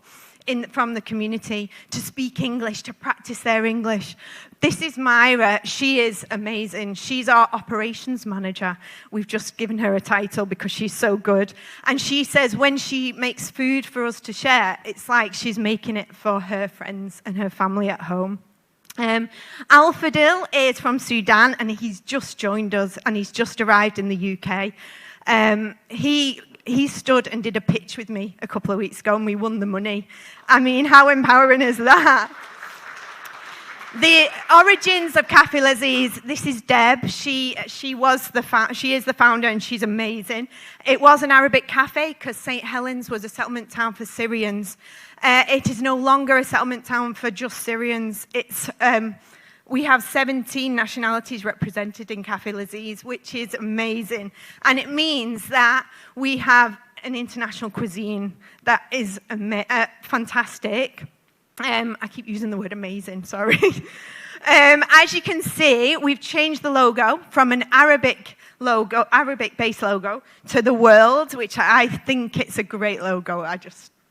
from the community, to speak English, to practice their English. This is Myra. She is amazing. She's our operations manager. We've just given her a title because she's so good. And she says when she makes food for us to share, it's like she's making it for her friends and her family at home. Al-Fadil is from Sudan, and he's just joined us, and he's just arrived in the UK. He stood and did a pitch with me a couple of weeks ago, and we won the money. I mean, how empowering is that? The origins of Cafe Laziz, this is Deb. She is the founder, and she's amazing. It was an Arabic cafe because St. Helens was a settlement town for Syrians. It is no longer a settlement town for just Syrians. We have 17 nationalities represented in Cafe Laziz, which is amazing. And it means that we have an international cuisine that is fantastic. I keep using the word amazing, sorry. As you can see, we've changed the logo from an Arabic-based logo, to the world, which I think it's a great logo.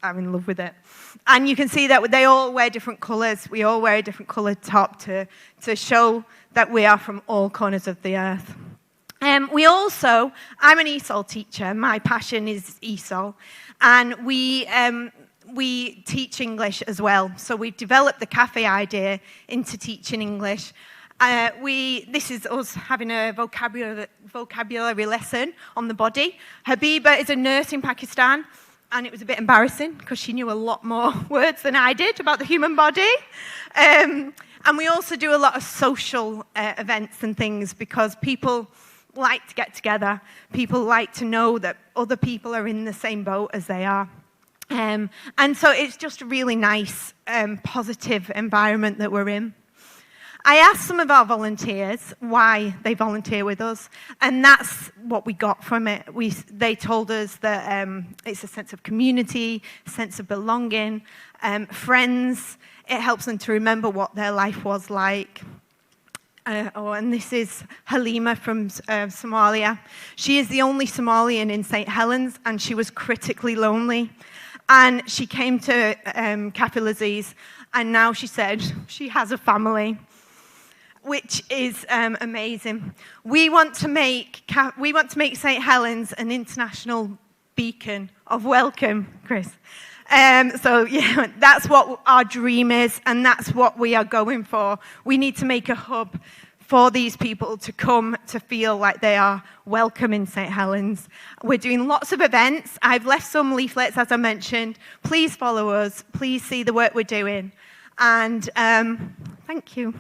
I'm in love with it. And you can see that they all wear different colours. We all wear a different coloured top to show that we are from all corners of the earth. I'm an ESOL teacher. My passion is ESOL. And we teach English as well. So we've developed the cafe idea into teaching English. This is us having a vocabulary lesson on the body. Habiba is a nurse in Pakistan. And it was a bit embarrassing because she knew a lot more words than I did about the human body. And we also do a lot of social events and things because people like to get together. People like to know that other people are in the same boat as they are. And so it's just a really nice, positive environment that we're in. I asked some of our volunteers why they volunteer with us, and that's what we got from it. They told us that it's a sense of community, sense of belonging, friends. It helps them to remember what their life was like. and this is Halima from Somalia. She is the only Somalian in St. Helens, and she was critically lonely. And she came to Cafe Laziz, and now she said she has a family, which is amazing. We want to make St. Helens an international beacon of welcome, Chris. So yeah, that's what our dream is, and that's what we are going for. We need to make a hub for these people to come to feel like they are welcome in St. Helens. We're doing lots of events. I've left some leaflets, as I mentioned. Please follow us. Please see the work we're doing. And thank you.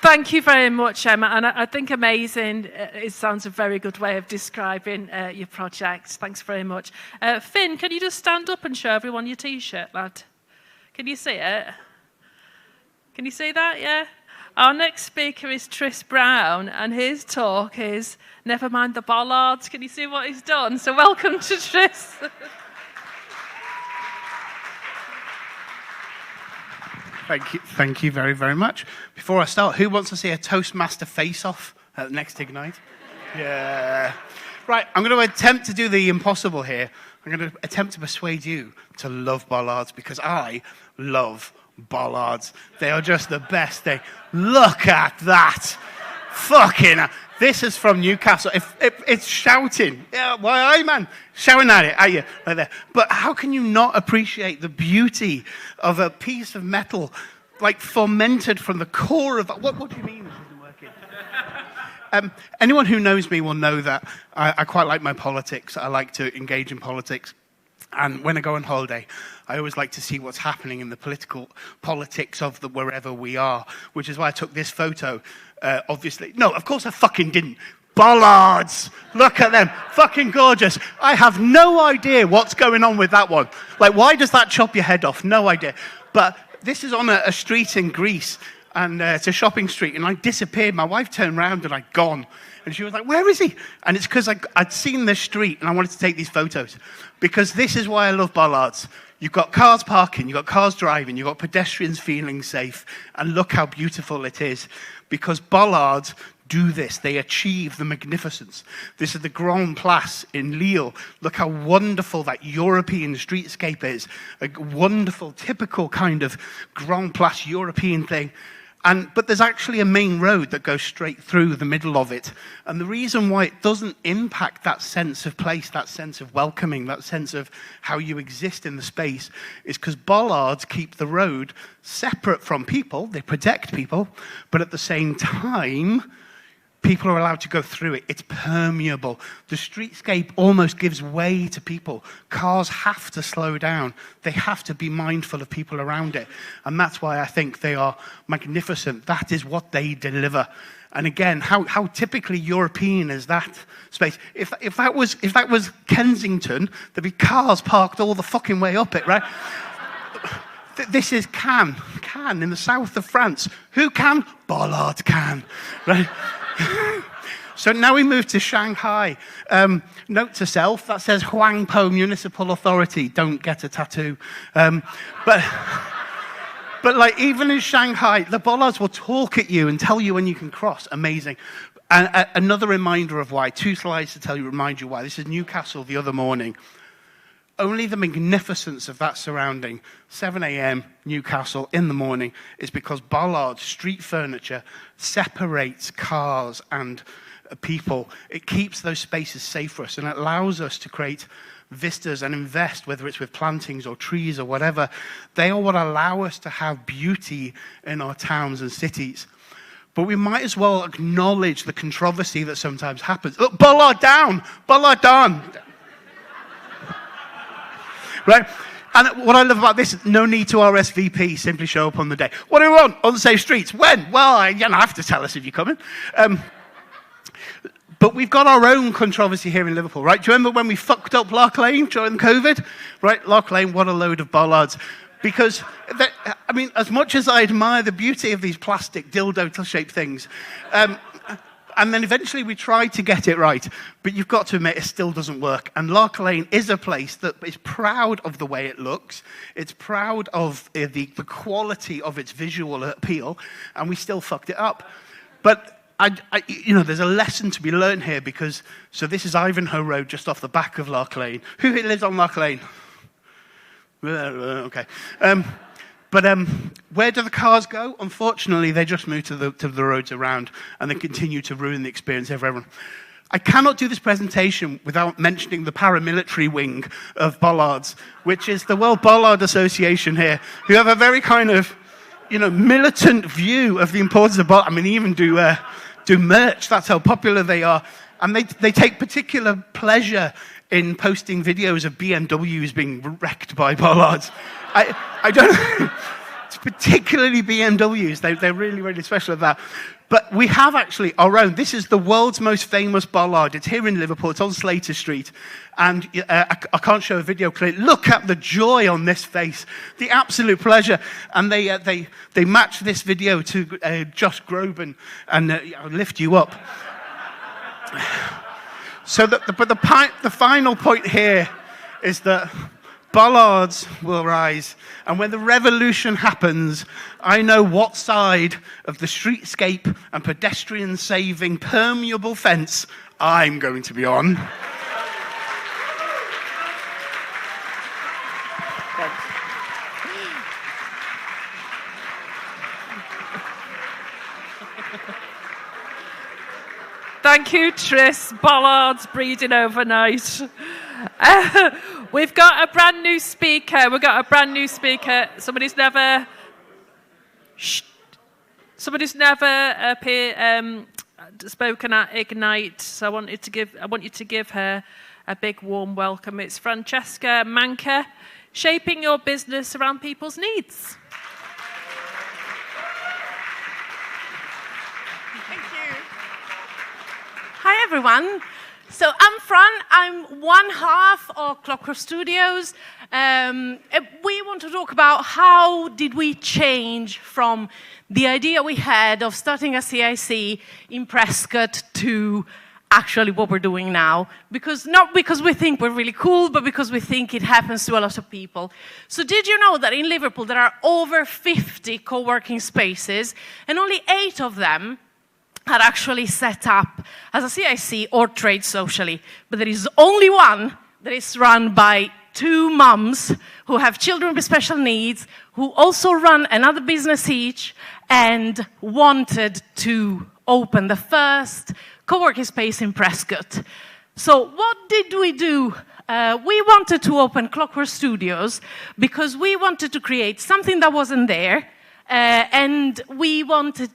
Thank you very much, Emma. And I think amazing, it sounds a very good way of describing your project. Thanks very much. Finn, can you just stand up and show everyone your T-shirt, lad? Can you see it? Can you see that, yeah? Our next speaker is Tris Brown, and his talk is Never Mind the Bollards. Can you see what he's done? So welcome to Tris. Thank you very, very much. Before I start, who wants to see a Toastmaster face-off at next Ignite? Yeah. Right, I'm going to attempt to do the impossible here. I'm going to attempt to persuade you to love bollards, because I love bollards. They are just the best thing. Look at that. Fucking hell. This is from Newcastle. If it's shouting. Yeah, why, man? Shouting at it, are you? Like there. But how can you not appreciate the beauty of a piece of metal, like fermented from the core of... What do you mean this isn't working? Anyone who knows me will know that I quite like my politics. I like to engage in politics. And when I go on holiday, I always like to see what's happening in the politics of wherever we are, which is why I took this photo. Obviously, no, of course I fucking didn't. Bollards, look at them, fucking gorgeous. I have no idea what's going on with that one. Like, why does that chop your head off? No idea. But this is on a street in Greece, and it's a shopping street, and I disappeared. My wife turned around and I'd gone. And she was like, where is he? And it's because I'd seen this street and I wanted to take these photos. Because this is why I love bollards. You've got cars parking, you've got cars driving, you've got pedestrians feeling safe. And look how beautiful it is. Because bollards do this. They achieve the magnificence. This is the Grand Place in Lille. Look how wonderful that European streetscape is. A wonderful, typical kind of Grand Place European thing. But there's actually a main road that goes straight through the middle of it. And the reason why it doesn't impact that sense of place, that sense of welcoming, that sense of how you exist in the space, is because bollards keep the road separate from people. They protect people. But at the same time, people are allowed to go through it. It's permeable. The streetscape almost gives way to people. Cars have to slow down. They have to be mindful of people around it. And that's why I think they are magnificent. That is what they deliver. And again, how typically European is that space? If that was Kensington, there'd be cars parked all the fucking way up it, right? This is Cannes in the south of France. Who can? Bollards can, right? So now we move to Shanghai. Note to self, that says Huangpo Municipal Authority. Don't get a tattoo. But like even in Shanghai, the bollards will talk at you and tell you when you can cross. Amazing. And another reminder of why. 2 slides to remind you why. This is Newcastle the other morning. Only the magnificence of that surrounding, 7 a.m. Newcastle in the morning, is because bollards, street furniture, separates cars and people. It keeps those spaces safe for us and it allows us to create vistas and invest, whether it's with plantings or trees or whatever. They are what allow us to have beauty in our towns and cities. But we might as well acknowledge the controversy that sometimes happens. Look, bollard down, bollard down. Right? And what I love about this, no need to RSVP, simply show up on the day. What do we want? Unsafe streets. When? Well, you don't have to tell us if you're coming. But we've got our own controversy here in Liverpool, right? Do you remember when we fucked up Lark Lane during COVID? Right, Lark Lane, what a load of bollards. Because, as much as I admire the beauty of these plastic dildo-shaped things, And then eventually we tried to get it right, but you've got to admit it still doesn't work. And Lark Lane is a place that is proud of the way it looks. It's proud of the quality of its visual appeal, and we still fucked it up. But there's a lesson to be learned here because, so this is Ivanhoe Road just off the back of Lark Lane. Who here lives on Lark Lane? Okay. But where do the cars go? Unfortunately, they just move to the roads around, and they continue to ruin the experience of everyone. I cannot do this presentation without mentioning the paramilitary wing of Bollards, which is the World Bollard Association here, who have a very kind of, militant view of the importance of Bollard. I mean, they even do merch. That's how popular they are. And they take particular pleasure in posting videos of BMWs being wrecked by Bollards. I don't know. It's particularly BMWs. They're really, really special at that. But we have actually our own. This is the world's most famous Bollard. It's here in Liverpool. It's on Slater Street. And I can't show a video clip. Look at the joy on this face. The absolute pleasure. And they match this video to Josh Groban and lift you up. So the final point here is that Bollards will rise, and when the revolution happens, I know what side of the streetscape and pedestrian-saving permeable fence I'm going to be on. Thank you, Tris. Bollards breeding overnight. We've got a brand new speaker. Somebody's never spoken at Ignite, so I want you to give her a big warm welcome. It's Francesca Manca, shaping your business around people's needs. Hi, everyone. So I'm Fran. I'm one half of Clockwork Studios. We want to talk about how did we change from the idea we had of starting a CIC in Prescott to actually what we're doing now. Not because we think we're really cool, but because we think it happens to a lot of people. So did you know that in Liverpool there are over 50 co-working spaces, and only 8 of them are actually set up as a CIC or trade socially. But there is only one that is run by 2 mums who have children with special needs, who also run another business each, and wanted to open the first co-working space in Prescott. So what did we do? We wanted to open Clockwork Studios because we wanted to create something that wasn't there, and we wanted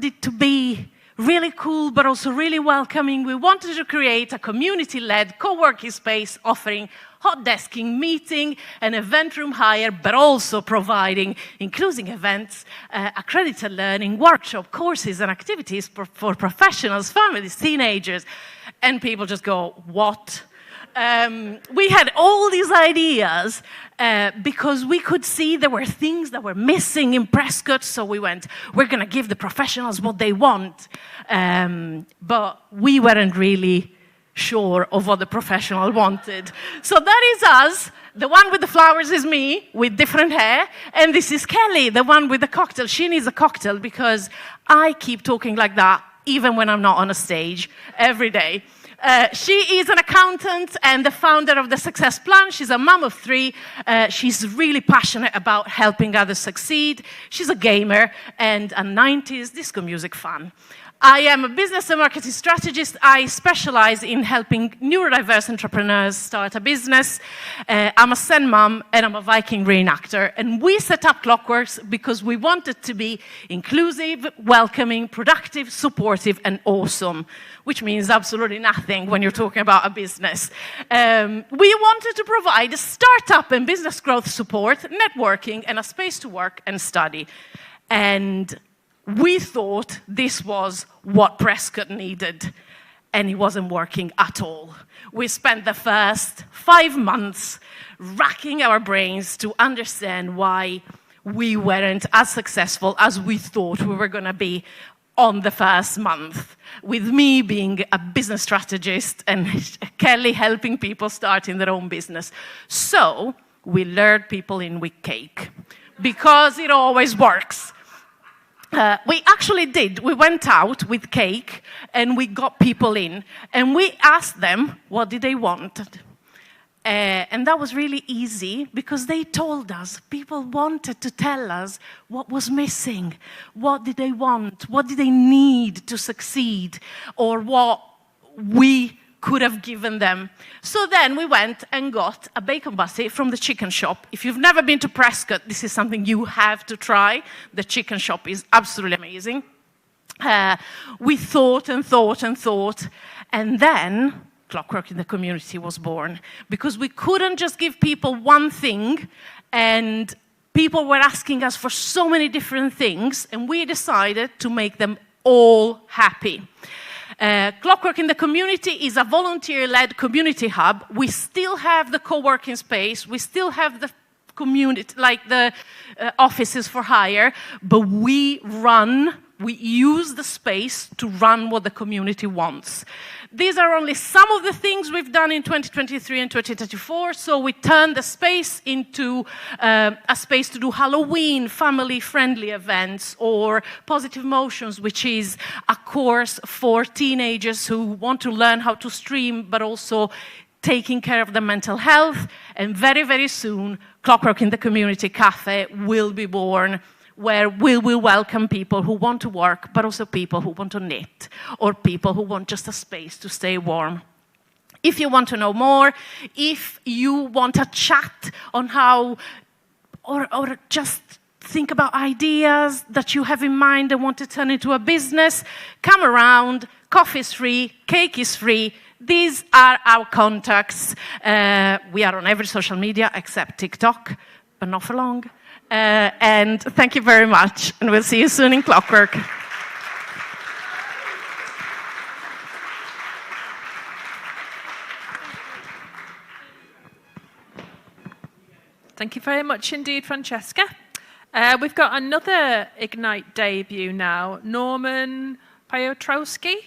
it to be really cool, but also really welcoming. We wanted to create a community-led co-working space offering hot desking, meeting, and event room hire, but also providing inclusive events, accredited learning, workshop, courses, and activities for professionals, families, teenagers. And people just go, what? We had all these ideas because we could see there were things that were missing in Prescott, so we went, we're going to give the professionals what they want. But we weren't really sure of what the professional wanted. So that is us. The one with the flowers is me, with different hair, and this is Kelly, the one with the cocktail. She needs a cocktail because I keep talking like that even when I'm not on a stage, every day. She is an accountant and the founder of the Success Plan. She's a mom of 3. She's really passionate about helping others succeed. She's a gamer and a 90s disco music fan. I am a business and marketing strategist. I specialize in helping neurodiverse entrepreneurs start a business. I'm a Sen mom and I'm a Viking reenactor. And we set up Clockworks because we wanted to be inclusive, welcoming, productive, supportive, and awesome, which means absolutely nothing when you're talking about a business. We wanted to provide a startup and business growth support, networking, and a space to work and study. And we thought this was what Prescott needed, and it wasn't working at all. We spent the first 5 months racking our brains to understand why we weren't as successful as we thought we were going to be. on the first month, with me being a business strategist and Kelly helping people starting their own business. So we lured people in with cake, because it always works. We actually did. We went out with cake and we got people in and we asked them what did they want. And that was really easy because they told us. People wanted to tell us what was missing. What did they want? What did they need to succeed? Or what we could have given them. So then we went and got a bacon butty from the chicken shop. If you've never been to Prescott, this is something you have to try. The chicken shop is absolutely amazing. We thought and thought and thought, and then Clockwork in the Community was born, because we couldn't just give people one thing, and people were asking us for so many different things, and we decided to make them all happy. Clockwork in the Community is a volunteer-led community hub. We still have the co-working space. We still have the community, like the offices for hire, but we use the space to run what the community wants. These are only some of the things we've done in 2023 and 2024. So we turned the space into a space to do Halloween, family-friendly events, or Positive Motions, which is a course for teenagers who want to learn how to stream, but also taking care of their mental health. And very, very soon, Clockwork in the Community Cafe will be born, where we will welcome people who want to work, but also people who want to knit, or people who want just a space to stay warm. If you want to know more, if you want a chat on how, or just think about ideas that you have in mind and want to turn into a business, come around. Coffee is free, cake is free. These are our contacts. We are on every social media except TikTok, but not for long. And thank you very much, and we'll see you soon in Clockwork. Thank you very much indeed, Francesca. We've got another Ignite debut now, Norman Piotrowski.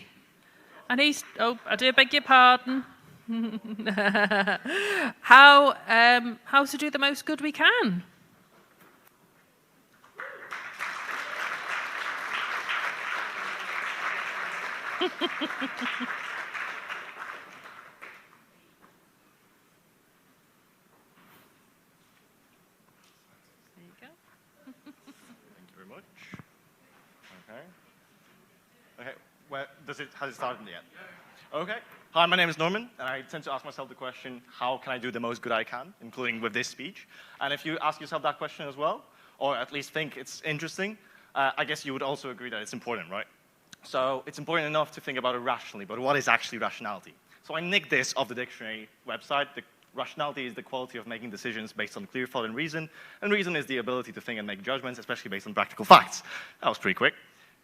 And he's, oh, I do beg your pardon. How to do the most good we can. There you go. Thank you very much. Okay. Okay. Well, has it started yet? Okay. Hi, my name is Norman, and I tend to ask myself the question, how can I do the most good I can, including with this speech? And if you ask yourself that question as well, or at least think it's interesting, I guess you would also agree that it's important, right? So it's important enough to think about it rationally, but what is actually rationality? So I nicked this off the dictionary website. The rationality is the quality of making decisions based on clear thought and reason reason is the ability to think and make judgments, especially based on practical facts. That was pretty quick.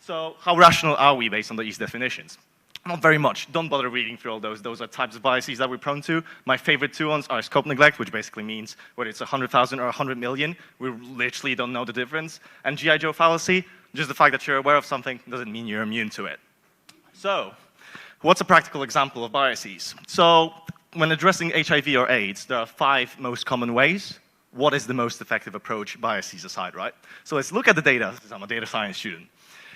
So how rational are we based on these definitions? Not very much. Don't bother reading through all those. Those are types of biases that we're prone to. My favorite two ones are scope neglect, which basically means whether it's 100,000 or 100 million, we literally don't know the difference. And G.I. Joe fallacy, just the fact that you're aware of something doesn't mean you're immune to it. So, what's a practical example of biases? So, when addressing HIV or AIDS, there are 5 most common ways. What is the most effective approach, biases aside, right? So let's look at the data, because I'm a data science student.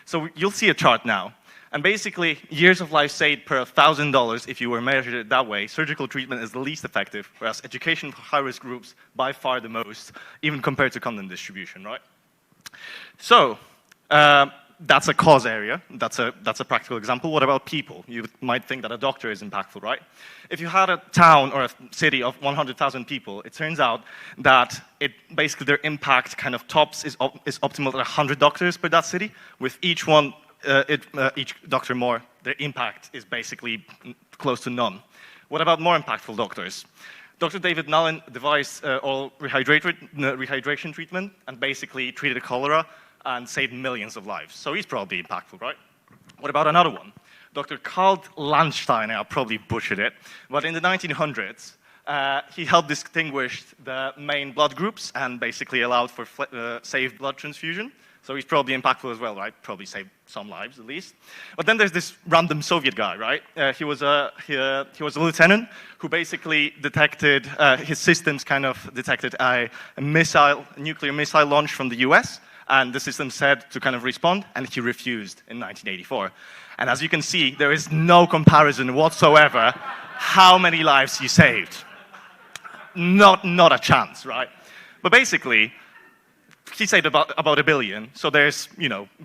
So you'll see a chart now. And basically, years of life saved per $1,000, if you were measured it that way, surgical treatment is the least effective, whereas education for high-risk groups, by far the most, even compared to condom distribution, right? So, that's a cause area. That's a practical example. What about people? You might think that a doctor is impactful, right? If you had a town or a city of 100,000 people, it turns out that basically their impact kind of tops is optimal at 100 doctors per that city. With each one, each doctor more, their impact is basically close to none. What about more impactful doctors? Dr. David Nallin devised oral rehydration treatment and basically treated cholera and saved millions of lives. So he's probably impactful, right? What about another one? Dr. Karl Landstein, I probably butchered it, but in the 1900s, he helped distinguish the main blood groups and basically allowed for safe blood transfusion. So he's probably impactful as well, right? Probably saved some lives at least. But then there's this random Soviet guy, right? He was a lieutenant who basically detected, his systems kind of detected a nuclear missile launch from the US, and the system said to kind of respond, and he refused in 1984. And as you can see, there is no comparison whatsoever how many lives he saved. Not a chance, right? But basically, he saved about 1 billion. So there's,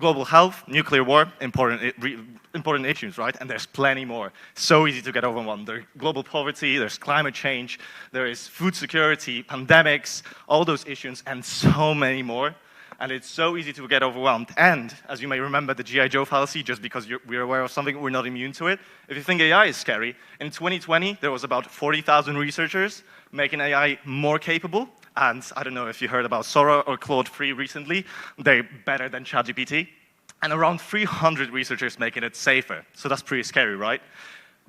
global health, nuclear war, important issues, right? And there's plenty more. So easy to get overwhelmed. There's global poverty, there's climate change, there is food security, pandemics, all those issues, and so many more. And it's so easy to get overwhelmed. And, as you may remember, the G.I. Joe fallacy, just because we're aware of something, we're not immune to it. If you think AI is scary, in 2020, there was about 40,000 researchers making AI more capable. And I don't know if you heard about Sora or Claude 3 recently. They're better than ChatGPT. And around 300 researchers making it safer. So that's pretty scary, right?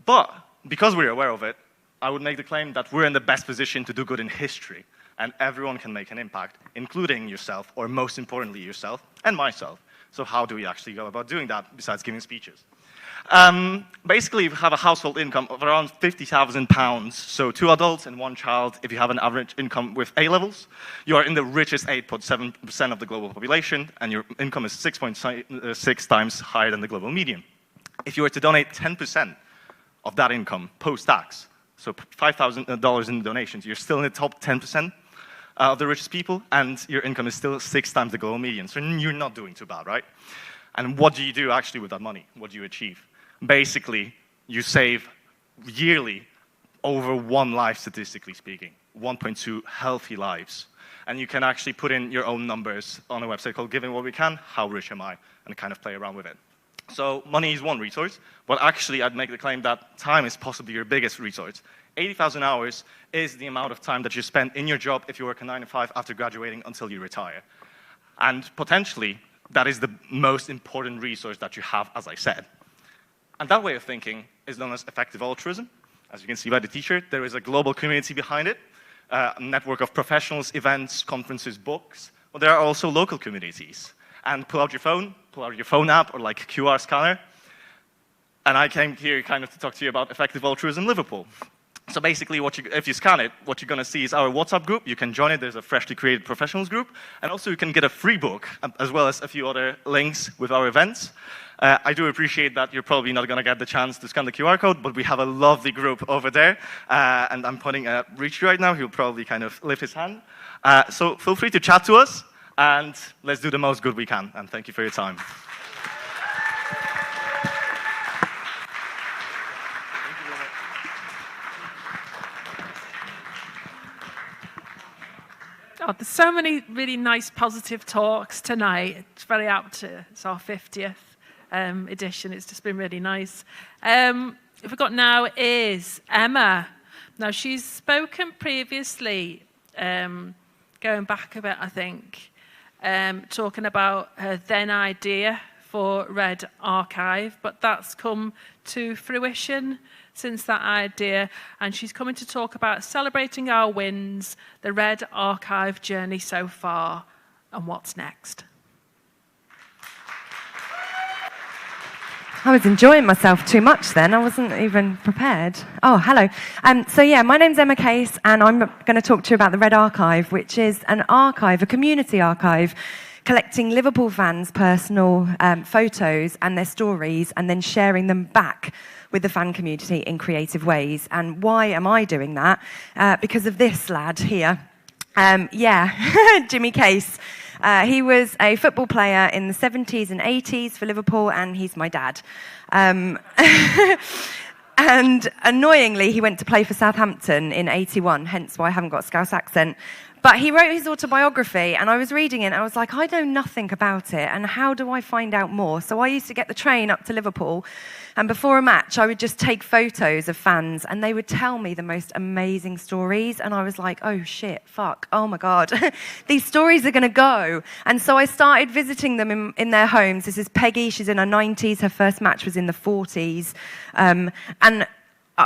But because we're aware of it, I would make the claim that we're in the best position to do good in history. And everyone can make an impact, including yourself, or most importantly, yourself and myself. So how do we actually go about doing that, besides giving speeches? Basically, we have a household income of around £50,000, so 2 adults and 1 child. If you have an average income with A-levels, you are in the richest 8.7% of the global population, and your income is 6.6 times higher than the global median. If you were to donate 10% of that income post-tax, so $5,000 in donations, you're still in the top 10% of the richest people, and your income is still 6 times the global median. So you're not doing too bad, right? And what do you do actually with that money? What do you achieve? Basically, you save yearly over 1 life, statistically speaking, 1.2 healthy lives. And you can actually put in your own numbers on a website called Giving What We Can, How Rich Am I? And kind of play around with it. So money is one resource, but actually I'd make the claim that time is possibly your biggest resource. 80,000 hours is the amount of time that you spend in your job if you work a 9 to 5 after graduating until you retire. And potentially, that is the most important resource that you have, as I said. And that way of thinking is known as effective altruism. As you can see by the t-shirt, there is a global community behind it, a network of professionals, events, conferences, books, but there are also local communities. And pull out your phone app, or like QR scanner. And I came here kind of to talk to you about effective altruism Liverpool. So basically, if you scan it, what you're going to see is our WhatsApp group. You can join it. There's a freshly created professionals group. And also, you can get a free book, as well as a few other links with our events. I do appreciate that you're probably not going to get the chance to scan the QR code, but we have a lovely group over there. And I'm pointing at Richie right now. He'll probably kind of lift his hand. So feel free to chat to us, and let's do the most good we can. And thank you for your time. Oh, there's so many really nice, positive talks tonight. It's very apt. It's our 50th edition. It's just been really nice. What we've got now is Emma. Now, she's spoken previously, going back a bit, I think, talking about her then idea for Red Archive, but that's come to fruition since that idea, and she's coming to talk about celebrating our wins, the Red Archive journey so far, and what's next. I was enjoying myself too much then. I wasn't even prepared. Oh, hello. So yeah, my name's Emma Case, and I'm going to talk to you about the Red Archive, which is an archive, a community archive, collecting Liverpool fans' personal photos and their stories, and then sharing them back with the fan community in creative ways. And why am I doing that? Because of this lad here. Jimmy Case. He was a football player in the 70s and 80s for Liverpool, and he's my dad. And annoyingly, he went to play for Southampton in 81, hence why I haven't got a Scouse accent. But he wrote his autobiography, and I was reading it, and I was like, I know nothing about it, and how do I find out more? So I used to get the train up to Liverpool, and before a match, I would just take photos of fans, and they would tell me the most amazing stories, and I was like, oh shit, fuck, oh my God, these stories are going to go. And so I started visiting them in their homes. This is Peggy, she's in her 90s, her first match was in the 40s, and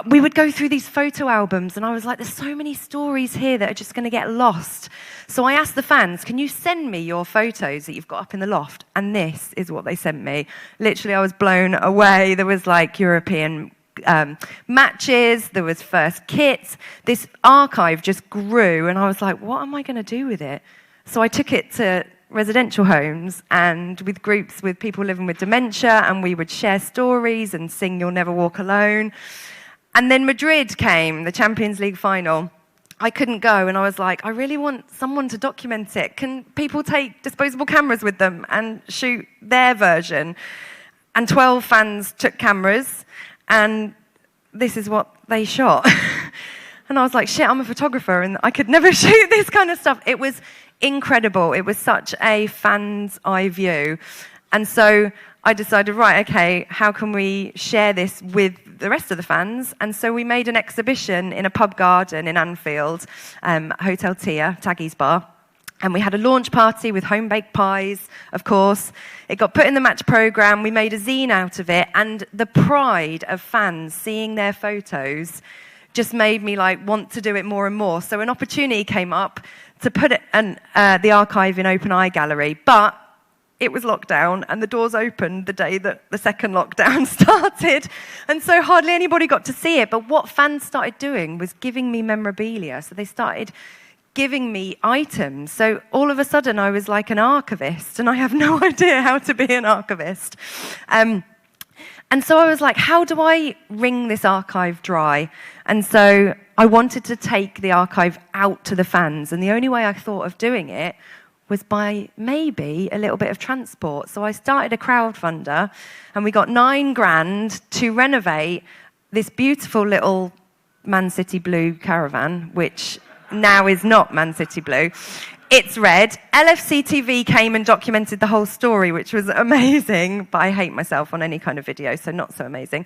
we would go through these photo albums, and I was like, there's so many stories here that are just going to get lost. So I asked the fans, can you send me your photos that you've got up in the loft? And this is what they sent me. Literally, I was blown away. There was like European matches, there was first kits. This archive just grew, and I was like, what am I going to do with it? So I took it to residential homes and with groups with people living with dementia, and we would share stories and sing You'll Never Walk Alone. And then Madrid came, the Champions League final. I couldn't go, and I was like, I really want someone to document it. Can people take disposable cameras with them and shoot their version? And 12 fans took cameras, and this is what they shot. And I was like, shit, I'm a photographer, and I could never shoot this kind of stuff. It was incredible. It was such a fan's eye view. And so I decided, right, okay, how can we share this with the rest of the fans? And so we made an exhibition in a pub garden in Anfield, Hotel Tia, Taggy's Bar. And we had a launch party with home-baked pies, of course. It got put in the match programme. We made a zine out of it. And the pride of fans seeing their photos just made me want to do it more and more. So an opportunity came up to put it the archive in Open Eye Gallery. But it was lockdown, and the doors opened the day that the second lockdown started. And so hardly anybody got to see it. But what fans started doing was giving me memorabilia. So they started giving me items. So all of a sudden I was like an archivist, and I have no idea how to be an archivist. And so I was like, how do I wring this archive dry? And so I wanted to take the archive out to the fans, and the only way I thought of doing it was by maybe a little bit of transport. So I started a crowdfunder, and we got £9,000 to renovate this beautiful little Man City blue caravan, which now is not Man City blue. It's red. LFC TV came and documented the whole story, which was amazing, but I hate myself on any kind of video, so not so amazing.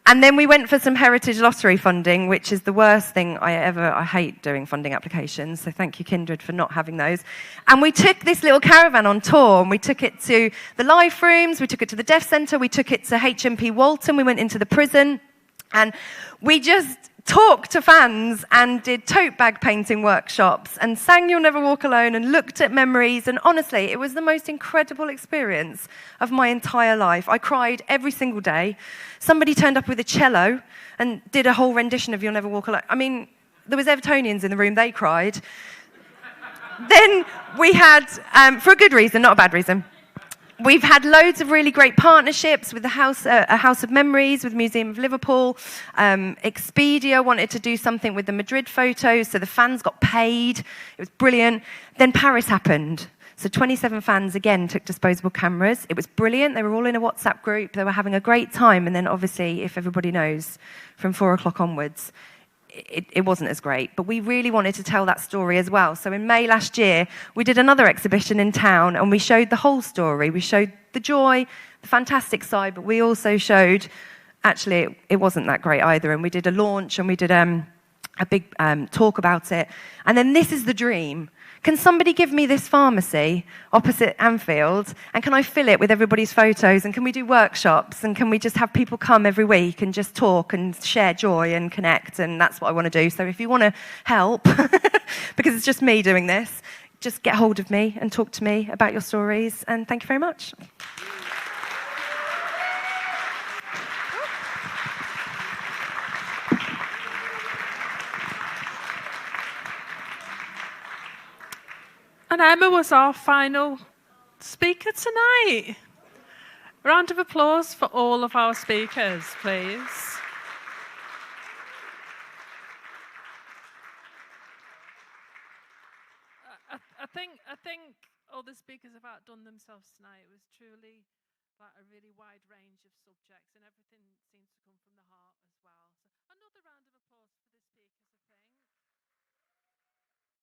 And then we went for some Heritage Lottery funding, which is the worst thing I hate doing funding applications, so thank you, Kindred, for not having those. And we took this little caravan on tour, and we took it to the life rooms, we took it to the Deaf Centre, we took it to HMP Walton, we went into the prison, and we just talked to fans and did tote bag painting workshops and sang You'll Never Walk Alone and looked at memories. And honestly, it was the most incredible experience of my entire life. I cried every single day. Somebody turned up with a cello and did a whole rendition of You'll Never Walk Alone. I mean, there was Evertonians in the room, they cried. Then we had, for a good reason, not a bad reason, we've had loads of really great partnerships with the House of Memories, with Museum of Liverpool. Expedia wanted to do something with the Madrid photos, so the fans got paid. It was brilliant. Then Paris happened. So 27 fans, again, took disposable cameras. It was brilliant. They were all in a WhatsApp group. They were having a great time. And then, obviously, if everybody knows, from 4 o'clock onwards, it wasn't as great, but we really wanted to tell that story as well. So in May last year, we did another exhibition in town, and we showed the whole story. We showed the joy, the fantastic side, but we also showed, actually, it wasn't that great either. And we did a launch, and we did a big talk about it. And then this is the dream. Can somebody give me this pharmacy opposite Anfield, and can I fill it with everybody's photos, and can we do workshops, and can we just have people come every week and just talk and share joy and connect? And that's what I want to do. So if you want to help, because it's just me doing this, just get hold of me and talk to me about your stories. And thank you very much. And Emma was our final speaker tonight. Round of applause for all of our speakers, please. I think all the speakers have outdone themselves tonight. It was truly a really wide range of subjects, and everything seems to come from the heart as well.